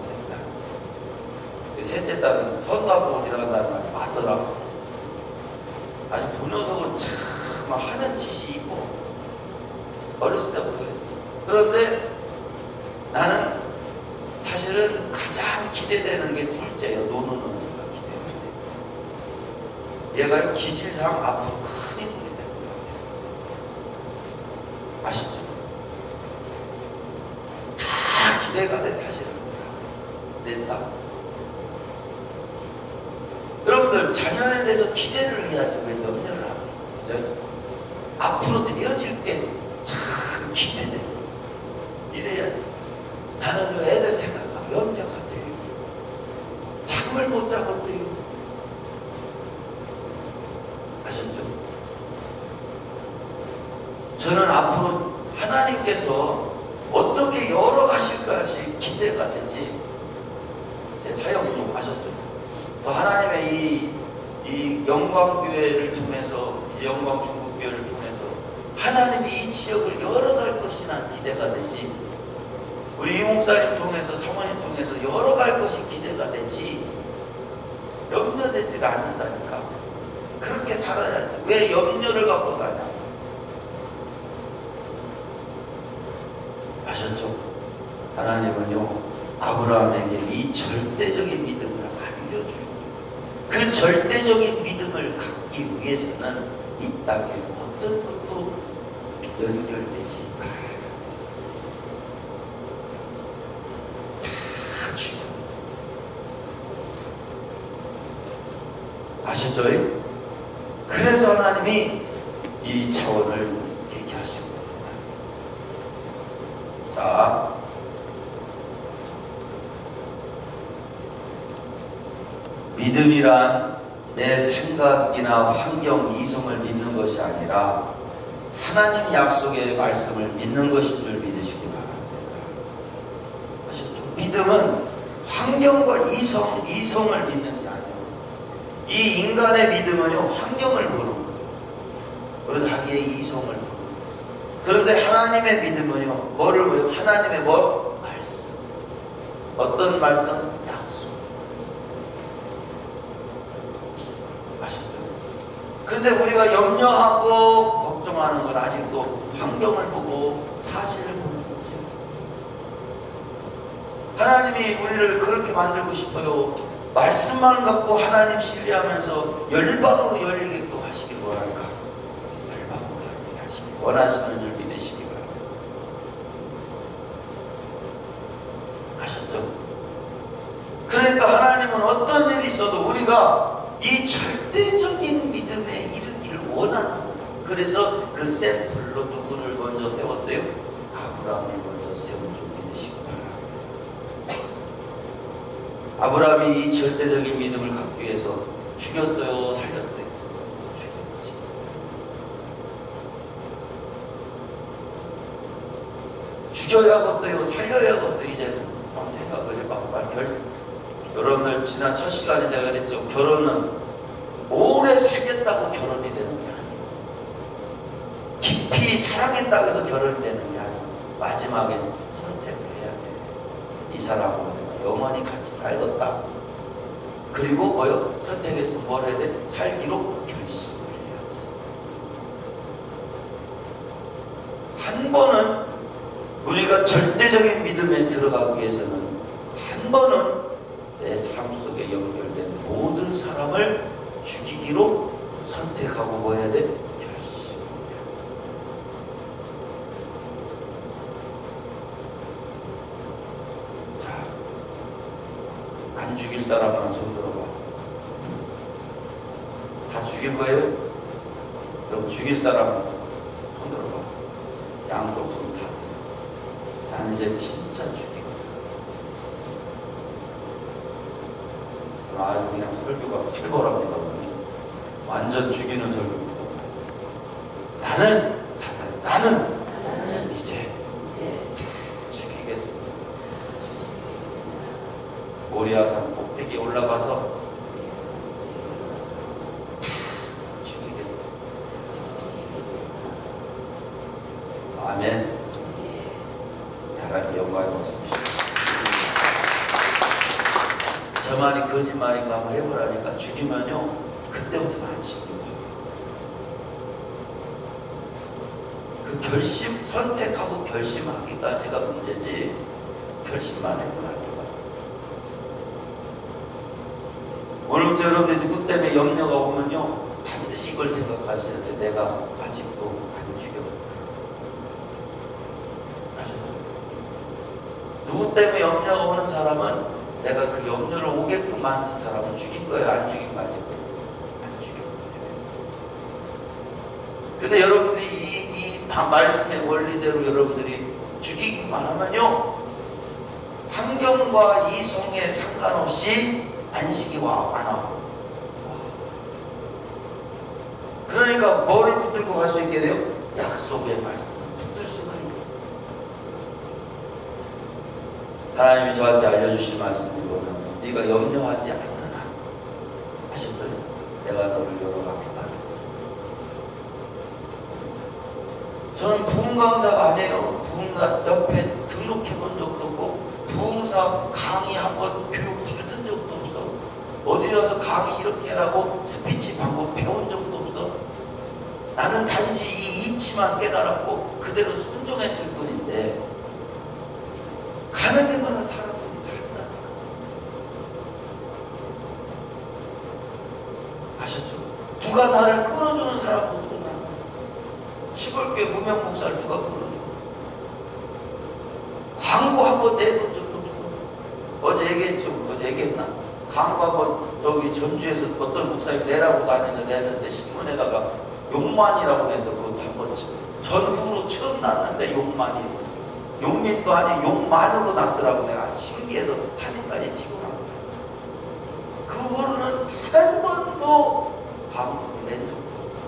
셋째 딸은 선도하고 일어난다는 말이 맞더라고. 아니 두 녀석은 참 하는 짓이 있고 어렸을 때부터 그랬어요. 그런데 나는 사실은 가장 기대되는 게 둘째예요. 노는 언니가 기대되는데 얘가 기질상 앞으로 큰 인물이 될 거예요. 아시죠? 다 기대가 돼, 사실은. 냈다. 여러분들, 자녀에 대해서 기대를 해야지 왜 염려를 합니까? 앞으로 되어질 게 참 기대돼. 이래야지. 나는 애들 생각하면 염려한대요. 잠을 못 자거든요. 아셨죠? 저는 앞으로 하나님께서 어떻게 열어가실 것이 기대가 되지. 사역도 하셨죠. 또 하나님의 이 영광교회를 통해서, 영광중국교회를 통해서 하나님이 이 지역을 열어갈 것이 난 기대가 되지. 우리 이 목사님 통해서, 사모님 통해서 열어갈 것이 기대가 되지. 염려되지가 않는다니까. 그렇게 살아야지. 왜 염려를 갖고 사냐? 아셨죠? 하나님은요, 아브라함에게 이 절대적인 믿음을 안겨주고, 그 절대적인 믿음을 갖기 위해서는 이 땅에 어떤 것도 연결되지 말아요. 다 중요해요. 아시죠? 그래서 하나님이 이 차원을 얘기하신 겁니다. 자, 믿음이란 내 생각이나 환경, 이성을 믿는 것이 아니라 하나님 약속의 말씀을 믿는 것인 줄 믿으시기 바랍니다. 아셨죠? 믿음은 환경과 이성을 믿는 게 아니에요. 이 인간의 믿음은요, 환경을 보는 거예요. 그래서 자기의 이성을 보는 거예요. 그런데 하나님의 믿음은요, 뭐를 보여요? 하나님의 뭐? 말씀. 어떤 말씀? 약속. 아셨죠? 근데 우리가 염려하고 걱정하는 건 아직도 환경을 보고 사실을 보는 거죠. 하나님이 우리를 그렇게 만들고 싶어요. 말씀만 갖고 하나님 신뢰하면서 열방으로 열리게끔 하시기 원할까? 열방으로 열리게 하시기 원하시는 줄 믿으시기 바랍니다. 아셨죠? 그러니까 하나님은 어떤 일이 있어도 우리가 이 절대적인 믿음에 이르기를 원하는 거예요. 그래서 그 샘플로 누구를 먼저 세웠대요? 아브라함을 먼저 세운 줄 믿으시기 바랍니다. 아브라함이 이 절대적인 믿음을 갖기 위해서 죽였어요? 살렸대요? 죽였지. 죽여야겠어요? 살려야겠어요? 이제는 생각을 해봐. 여러분들 지난 첫 시간에 제가 그랬죠. 결혼은 오래 살겠다고 결혼이 되는 게 아니에요. 깊이 사랑했다고 해서 결혼이 되는 게 아니에요. 마지막엔 선택을 해야 돼요. 이 사람하고 내가 영원히 같이 살겠다. 그리고 뭐요? 선택해서 뭘 해야 돼? 살기로 결심을 해야지. 한 번은 우리가 절대적인 믿음에 들어가기 위해서는 한 번은 내 삶 속에 연결된 모든 사람을 죽이기로 선택하고 뭐 해야 돼? 결심을 해야 돼. 자, 안 죽일 사람만 손 들어봐. 다 죽일 거예요? 그럼 죽일 사람은 손 들어봐. 양쪽 손 다. 나는 이제 진짜 죽일 거야. 아주 그냥 설교가 킬벌합니다. 완전 죽이는 설교입니다. 나는 이제 죽이겠습니다. 모리아산 꼭대기에 올라가서 죽이겠습니다. 아멘. 하나님 영광에 받으십시오. 저만이 거짓말인가 한번 해보라니까 죽이면요 그때부터는 안 죽이고 그 결심, 선택하고 결심하기까지가 문제지 결심만 해보라니까. 오늘부터 여러분들 누구 때문에 염려가 오면요 이걸 생각하셔야 돼. 내가 아직도 안 죽였구나. 아셨죠? 누구 때문에 염려가 오는 사람은 내가 그 염려를 오게끔 만든 사람은 죽인 거예요? 안 죽인 거 아직? 안 죽였거든요. 근데 여러분들이 이 말씀의 원리대로 여러분들이 죽이기만 하면요, 환경과 이성에 상관없이 안식이 안 와. 그러니까 뭐를 붙들고 갈 수 있게 돼요? 약속의 말씀을 붙들 수가 있어요. 하나님이 저한테 알려주신 말씀이 뭐냐면, 네가 염려하지 않는 한, 하셨죠? 내가 너를 열어가겠다. 저는 부흥강사가 아니에요. 부흥가 옆에 등록해 본 적도 없고, 부흥사 강의 한번 교육 받은 적도 없어. 어디 가서 강의 이렇게 하라고 스피치 방법 배운 적도 없어. 나는 단지 이 이치만 깨달았고 그대로 순종했을 뿐인데, 가는 데마다 사람들이 살다. 아셨죠? 누가 나를 끌어주는 사람도 없고, 시골교회 무명 목사를 누가 끌어줘? 광고 한번 내본 적도 없고, 어제 얘기했나? 광고 한번 저기 전주에서 어떤 목사님이 내라고 다녔는데 신문에다가 용만이라고 해서 그것도 한번 전후로 처음 났는데 용만이, 용민도 아닌 용만으로 났더라고. 내가 신기해서 사진까지 찍어놨고, 그 후로는 한 번도 광고를 낸 적도 없고,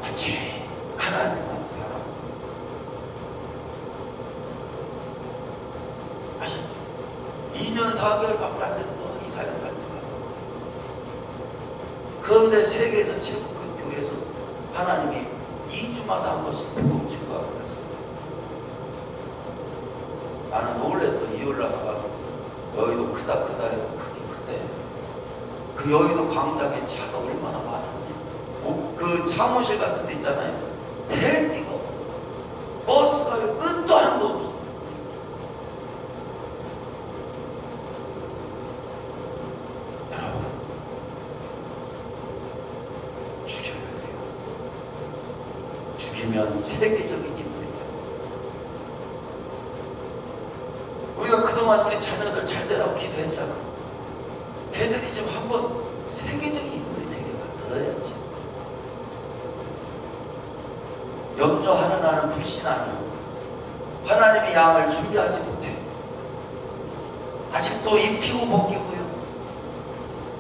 마치 하나님만 바라보고. 아셨죠? 2년 4개월밖에 안 됐던 이 사연 같은 거. 그런데 세계에서 최고 큰 교회에서 하나님이 2주마다 한 번씩 복음 증거하고 그랬어요. 나는 놀랬더니 올라가가 여의도 크다 해서 크긴 크대. 그 여의도 광장에 차가 얼마나 많은지, 그 사무실 같은 데 있잖아요. 될 데가 없어. 버스가 끝도 한도 없어. 여러분, 죽여야 돼요. 죽이면 세계적인 인물이 돼요. 우리가 그동안 우리 자녀들 잘 되라고 기도했잖아. 걔들이 지금 한번 세계적인 인물이 되게 만들어야지. 염려하는 나는 불신 아니고, 하나님의 양을 준비하지 못해. 아직도 입히고 먹이고요.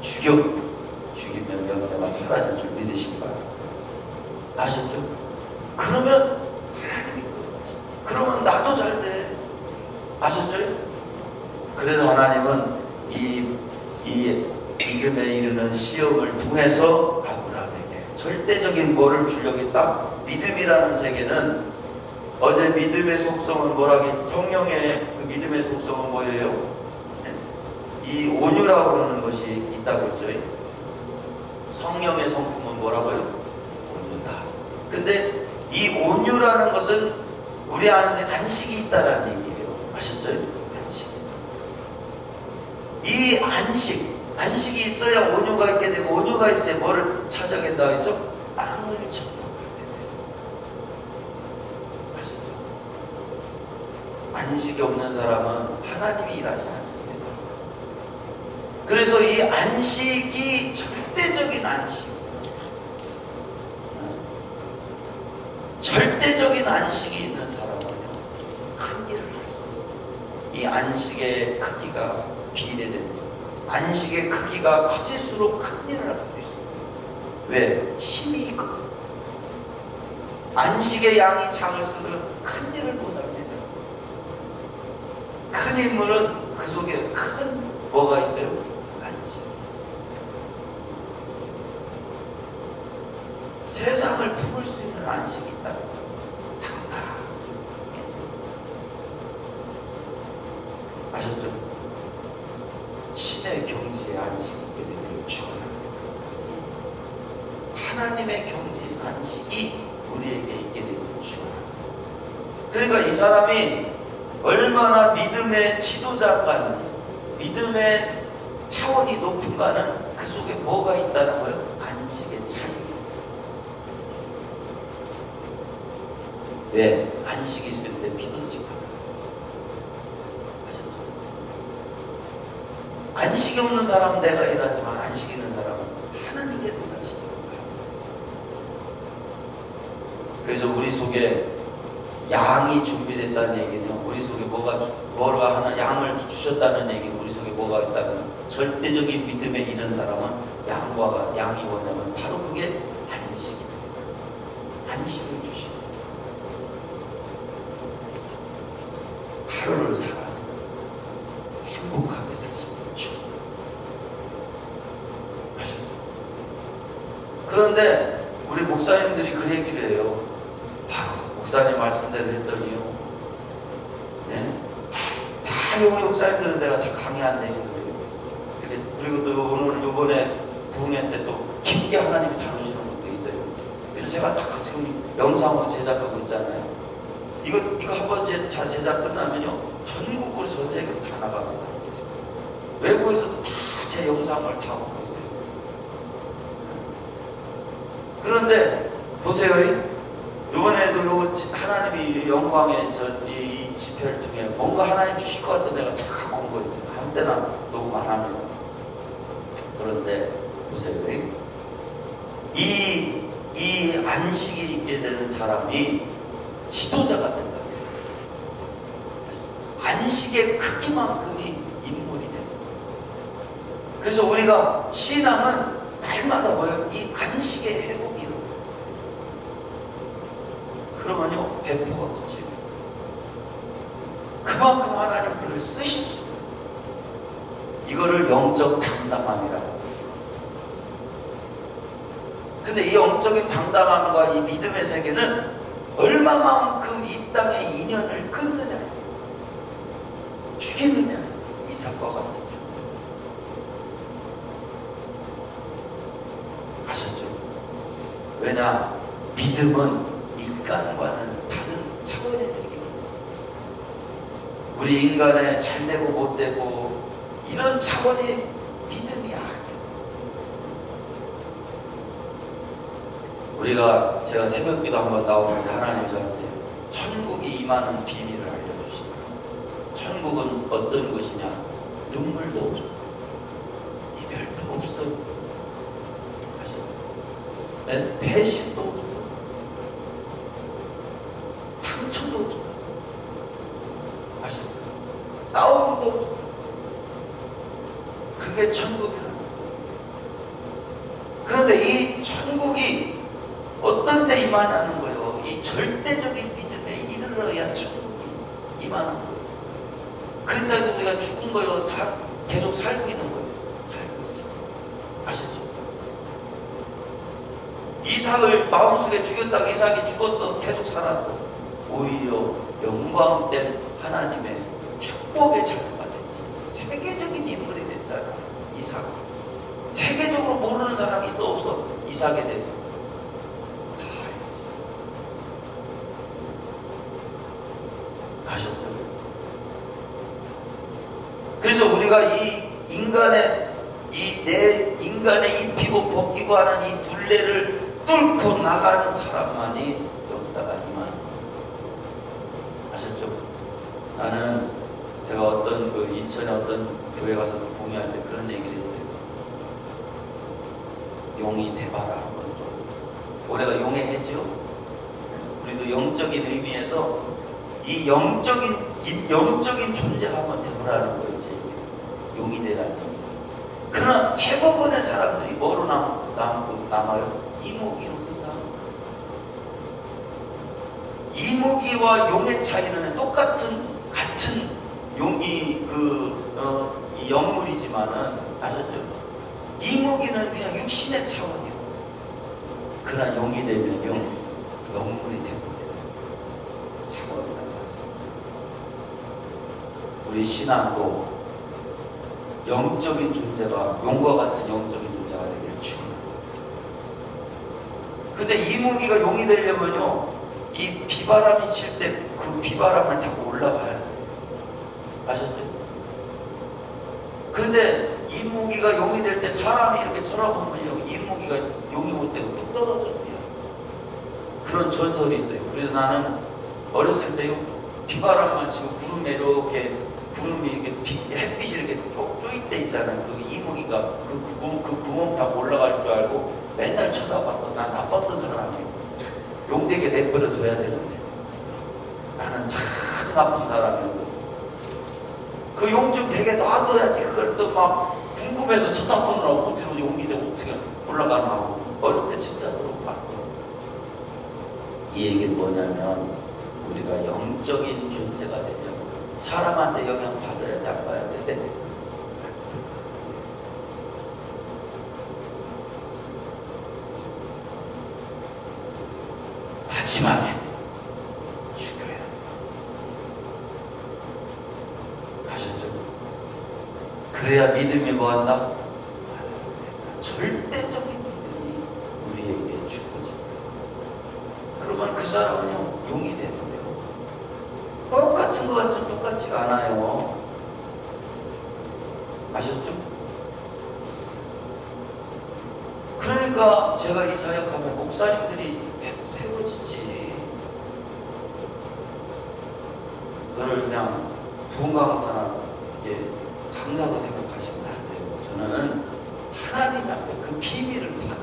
죽이면 염려가 사라질 줄 믿으시기 바랍니다. 아셨죠? 그러면 하나님이 끌어가지. 그러면 나도 잘 돼. 아셨죠? 그래서 하나님은 이 믿음에 이르는 시험을 통해서 아브라함에게 절대적인 뭐를 주려겠다? 믿음이라는 세계는, 어제 믿음의 속성은 뭐라기, 성령의 그 믿음의 속성은 뭐예요? 이 온유라고 그러는 것이 있다고 했죠. 성령의 성품은 뭐라고요? 온유다. 근데 이 온유라는 것은 우리 안에 안식이 있다라는 얘기예요. 아셨죠? 안식. 이 안식이 있어야 온유가 있게 되고, 온유가 있어야 뭐를 찾아낸다 했죠? 땅을 정복하게 돼요. 아셨죠? 안식이 없는 사람은 하나님이 일하지 않습니다. 그래서 이 안식이 절대적인 안식, 절대적인 안식이 있는 사람은요, 큰 일을 할 수 있어요. 이 안식의 크기가 비례됩니다. 안식의 크기가 커질수록 큰 일을 할 수 있어요. 왜? 힘이 있거든요. 안식의 양이 작을수록 큰 일을 못합니다. 큰 인물은 그 속에 큰 뭐가 있어요? 안식. 세상을 품을 수 있는 안식이 있다. 당당하게. 아셨죠? 신의 경지에 안식이 있게 되기를 축원합니다. 하나님의 경지에 안식이 우리에게 있게 되기를 축원합니다. 그러니까 이 사람이 얼마나 믿음의 지도자인가는, 믿음의 차원이 높은가는 그 속에 뭐가 있다는 거예요? 안식. 왜? 안식이 있을 때 믿어지고. 안식이 없는 사람은 내가 일하지만 안식이 있는 사람은 하나님께서 일하시고. 그래서 우리 속에 양이 준비됐다는 얘기는 우리 속에 뭐가 하나 양을 주셨다는 얘기는 우리 속에 뭐가 있다면 절대적인 믿음에 이른 사람은 양이 뭐냐면 바로 그게 안식입니다. 안식을 주시고 하루를 살아 행복하게 살 수 있죠. 그런데 우리 목사님들이 그 얘기를 해요. 목사님 말씀대로 했더니요. 네? 다 우리 목사님들은 내가 다 강의한 내용이에요. 그리고 또 오늘 요번에 부흥회 때 또 깊게 하나님이 다루시는 것도 있어요. 그래서 제가 다 지금 영상으로 제작하고 있잖아요. 이거 한 번 제작 끝나면요. 전국으로 전 세계로 다 나갑니다. 외국에서도 다 제 영상을 다 보고 있어요. 그런데 보세요. 이번에도 하나님이 영광의 이 집회를 통해 뭔가 하나님 주실 것 같아 내가 다 갖고 온 거예요. 아무 때나 녹음 안 하면. 그런데 보세요. 이 안식이 있게 되는 사람이 지도자가 된다. 안식의 크기만큼이 인물이 된다. 그래서 우리가 신앙은 날마다 뭐예요? 이 안식의 회복이 일어나요. 그러면요, 배포가 커져요. 그만큼 하나님 그를 쓰실 수 있어요. 이거를 영적 당당함이라고 해요. 근데 이 영적인 당당함과 이 믿음의 세계는 얼마만큼 이 땅의 인연을 끊느냐, 죽이느냐, 이삭과 같은 줄. 아셨죠? 왜냐? 믿음은 인간과는 다른 차원의 세계입니다. 우리 인간의 잘되고 못되고 이런 차원의 믿음이 아니에요. 제가 새벽기도 한번 나오는데 하나님 저한테 천국이 임하는 비밀을 알려주시더라고요. 천국은 어떤 곳이냐? 눈물도 없어, 이별도 없어, 아시죠? 배신도 없어, 상처도 없어, 아시죠? 싸움도 없어. 그게 천국이라. 그런데 이 천국이 어떤 때 임하냐는 거예요. 이 절대적인 믿음에 이르러야 천국이 임하는 거예요. 그래서 우리가 죽은 거예요. 계속 살고 있는 거예요. 살고 있죠. 아셨죠? 이삭을 마음속에 죽였다가 이삭이 죽었어. 계속 살았고 오히려 영광된 하나님의 축복의 자녀가 됐지. 세계적인 인물이 됐잖아. 이삭. 세계적으로 모르는 사람이 있어 없어? 이삭에 대해서. 아셨죠? 그래서 우리가 이 인간의 입히고 벗기고 하는 이 둘레를 뚫고 나가는 사람만이 역사가 임하는 거예요. 아셨죠? 나는 제가 어떤 인천의 어떤 교회 가서 공유할 때 그런 얘기를 했어요. 용이 돼봐라 한번 좀. 올해가 용의 해죠. 우리도 영적인 의미에서 이 영적인 존재가 한번 돼보라는 거예요. 용이 되라는 얘기. 그러나 대부분의 사람들이 뭐로 남아요? 이무기로 남아요. 이무기와 용의 차이는 같은 용이 이 영물이지만은 아셨죠? 이무기는 그냥 육신의 차원이에요. 그러나 용이 되면요, 영물이 되거든요. 차원이다. 우리 신앙도 영적인 존재가 용과 같은 영적인 존재가 되기를 축원합니다. 근데 이무기가 용이 되려면요, 이 비바람이 칠 때 그 비바람을 타고 올라가야 돼요. 아셨죠? 근데 이무기가 용이 될 때 사람이 이렇게 쳐다보면요, 이무기가 용이 올 때가 뚝 떨어져요. 그런 전설이 있어요. 그래서 나는 어렸을 때요, 비바람만 치고 구름에 이렇게, 구름이 이렇게 햇빛이 이렇게 쪼일 때 있잖아요. 그 이모기가 그 구멍 타고 올라갈 줄 알고 맨날 쳐다봤고, 난 나빴던 사람이에요. 용되게 내버려 둬야 되는데. 나는 참 나쁜 사람이고. 그 용 좀 되게 놔둬야지. 그걸 또 막 궁금해서 쳐다보느라고 어디로 용기 되고 어떻게 올라가나 하고. 어렸을 때 진짜 그러고 봤고. 이 얘기는 뭐냐면, 우리가 영적인 존재가 되려면 사람한테 영향 받아야 돼, 안 받아야 돼? 마지막에 죽여야 돼. 아셨죠? 그래야 믿음이 뭐한다? 절대적인 믿음이 우리에게 주어집니다. 그러면 그 사람은요, 용이 되는데요. 똑같은 것 같지만 똑같지가 않아요. 아셨죠? 그러니까 제가 이 사역하면 목사님들이 세워지지. 그걸 그냥 부흥강사나 강사로 생각하시면 안 돼요. 저는 하나님 앞에 그 비밀을 받아.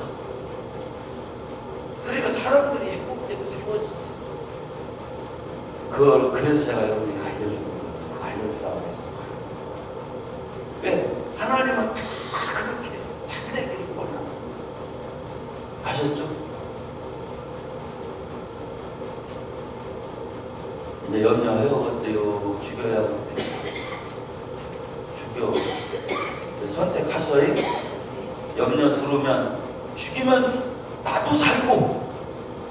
그러니까 사람들이 행복되고 세워지지. 그래서 제가 여러분에게 알려주는 거예요. 알려주라고 해서. 왜? 하나님은 다 그렇게 잘 되기를 원합니다. 아셨죠? 이제 염려해오겠어요. 죽여야 하는데. 죽여. 선택하셔야 염려 들으면 죽이면 나도 살고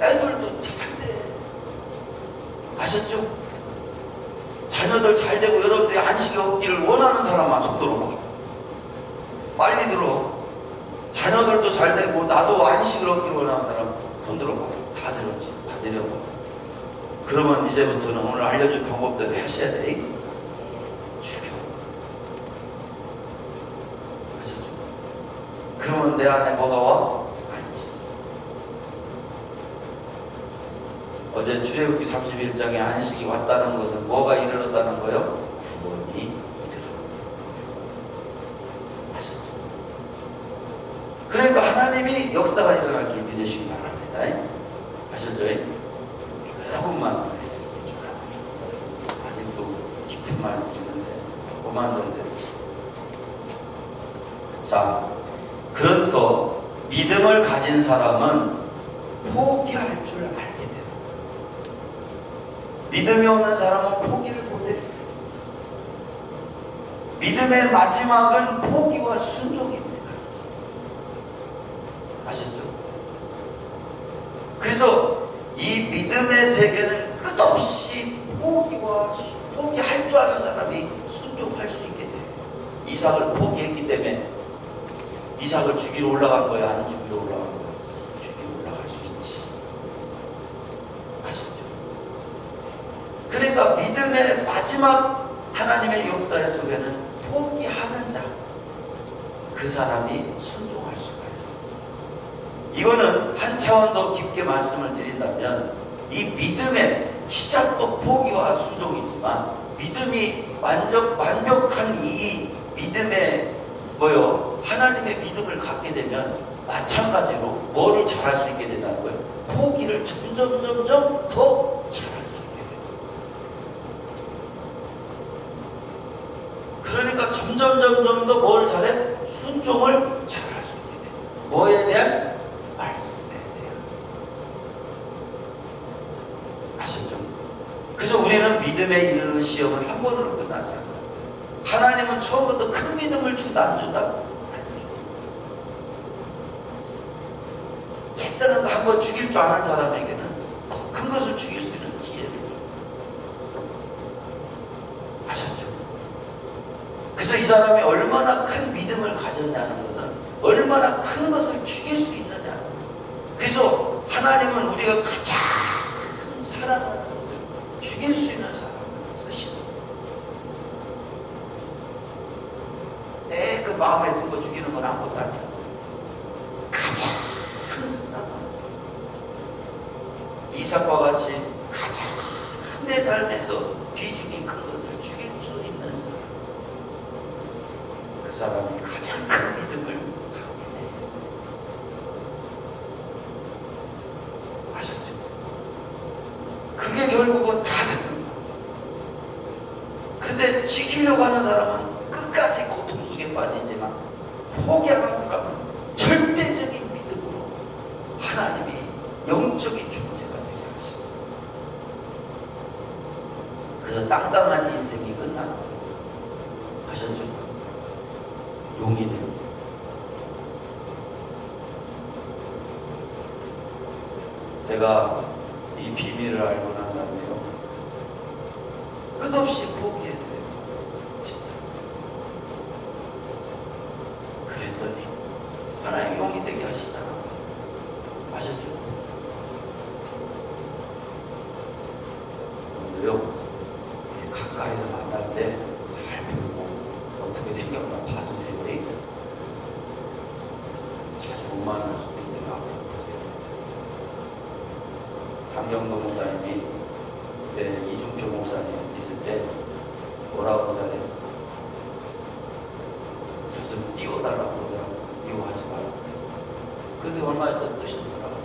애들도 잘 돼. 아셨죠? 자녀들 잘 되고 여러분들이 안식이 없기를 원하는 사람만 손 들어봐. 빨리 들어. 자녀들도 잘 되고 나도 안식을 얻기를 원하는 사람 손 들어봐. 다 들었지. 다 내려봐. 그러면 이제부터는 오늘 알려준 방법대로 하셔야 돼. 죽여. 아셨죠? 그러면 내 안에 뭐가 와? 어제 출애굽기 31장에 안식이 왔다는 것은 뭐가 이르렀다는 거예요? 구원이 이르렀다. 아셨죠? 그러니까 하나님이 역사가 일어날 줄 믿으시기 바랍니다. 아셨죠? 조금만 아직도 깊은 말씀 있는데 그만둔데. 자, 그래서 믿음을 가진 사람은 포기할 줄 알게 돼요. 믿음이 없는 사람은 포기를 못해요. 믿음의 마지막은 포기와 순종입니다. 아셨죠? 그래서 이 믿음의 세계는 끝없이 포기할 줄 아는 사람이 순종할 수 있게 돼요. 이삭을 포기했기 때문에 이삭을 죽이러 올라간 거야? 안 죽이러 올라간 거야? 죽이러 올라갈 수 있지. 아셨죠? 그러니까 믿음의 마지막 하나님의 역사 속에는 포기하는 자, 그 사람이 순종할 수가 있어요. 이거는 한 차원 더 깊게 말씀을 드린다면 이 믿음의 시작도 포기와 순종이지만 믿음이 완벽한 이 믿음의 하나님의 믿음을 갖게 되면 마찬가지로 뭐를 잘할 수 있게 된다는 거예요? 포기를 점점 더 잘할 수 있게 돼요. 그러니까 점점 더 뭘 잘해? 순종을 잘할 수 있게 돼요. 뭐에 대한? 말씀에 대한. 아셨죠? 그래서 우리는 믿음에 이르는 시험을 한 번으로 끝나지 않아요. 하나님은 처음부터 큰 믿음을 준다, 안 준다? 안 줘. 깨끗한 거 한 번 죽일 줄 아는 사람에게는 더 큰 것을 죽일 수 있는 기회를 줘. 아셨죠? 그래서 이 사람이 얼마나 큰 믿음을 가졌냐는 것은 얼마나 큰 것을 죽일 수 있느냐. 그래서 하나님은 우리가 가장 사랑하는 것을 죽일 수 있는 사람을 쓰시는 거예요. 내 그 마음에 든 거 죽이는 건 아무것도 아니야. 가장 큰 사랑. 이삭과 같이 가장 내 삶에서 비중이 큰 것을 죽일 수 있는 사람, 그 사람이 가장 큰 믿음을 갖게 되어 있어요. 아셨죠? 그게 결국은 다 생각나. 근데 지키려고 하는 사람은 끝까지 고통 속에 빠지지만, 포기하는 사람은 절대적인 믿음으로 하나님이 영적인 존재가 되게 하십니다. 그래서 땅강아지 인생이 끝나는 거예요. 아셨죠? 용이 됩니다. 제가 이 비밀을 알고 난 다음에요, 끝없이 포기했어요. 진짜. 그랬더니 하나님이 용이 되게 하시잖아요. 아셨죠? 오늘요, 가까이서 만날 때 잘 보고 어떻게 생겼나 봐주세요. 자주 못 만날 수도 있는데 앞으로 보세요. 강경도 목사님이 이중표 목사님 있을 때 뭐라고 하잖아요. 무슨 띄워달라고 그러더라고. 미워하지 말고. 근데 얼마 있다 뜨시더라고요.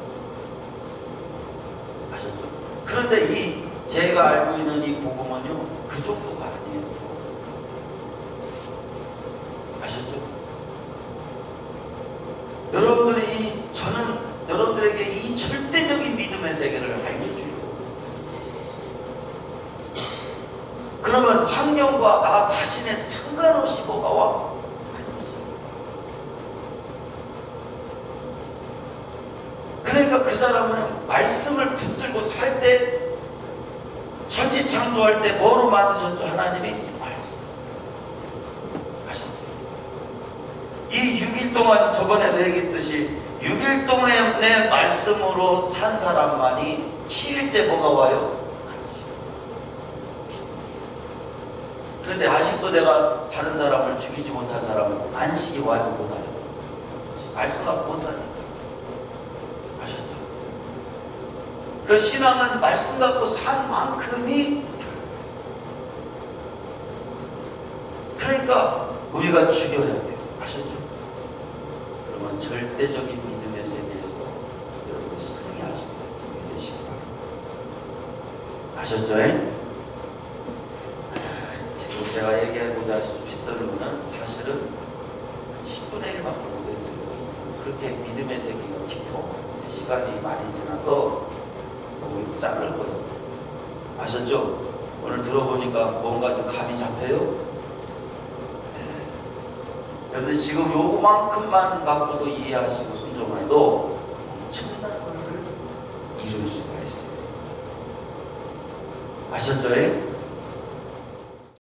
아셨죠? 그런데 제가 알고 있는 이 복음은요, 그 정도가 아니에요. 아셨죠? 저는 여러분들에게 이 절대적인 믿음의 세계를 알려주려고. 그러면 환경과 나 자신의 상관없이 뭐가 와? 그러니까 그 사람은 말씀을 붙들고 살 때, 천지창조할 때 뭐로 만드셨죠? 하나님이 말씀. 아셨죠? 이 6일 동안 저번에도 얘기했듯이 6일 동안의 말씀으로 산 사람만이 7일째 뭐가 와요? 안식. 그런데 아직도 내가 다른 사람을 죽이지 못한 사람은 안식이 와요, 못 와요? 말씀 갖고 못 사니까. 아셨죠? 그 신앙은 말씀 갖고 산 만큼이, 그러니까 우리가 죽여야 돼요. 아셨죠? 그러면 절대적인 믿음의 세계에서 여러분 승리하시고 되시기 바랍니다. 아셨죠? 지금 제가 얘기해보자 싶던 거는 사실은 10분의 1밖에 못했어요. 그렇게 믿음의 세계가 깊어. 시간이 많이 지나서 너무 자를 거예요. 아셨죠? 오늘 들어보니까 뭔가 좀 감이 잡혀요? 그런데 지금 요만큼만 갖고도 이해하시고 순종해도 엄청난 것을 이룰 수가 있어요. 아셨죠?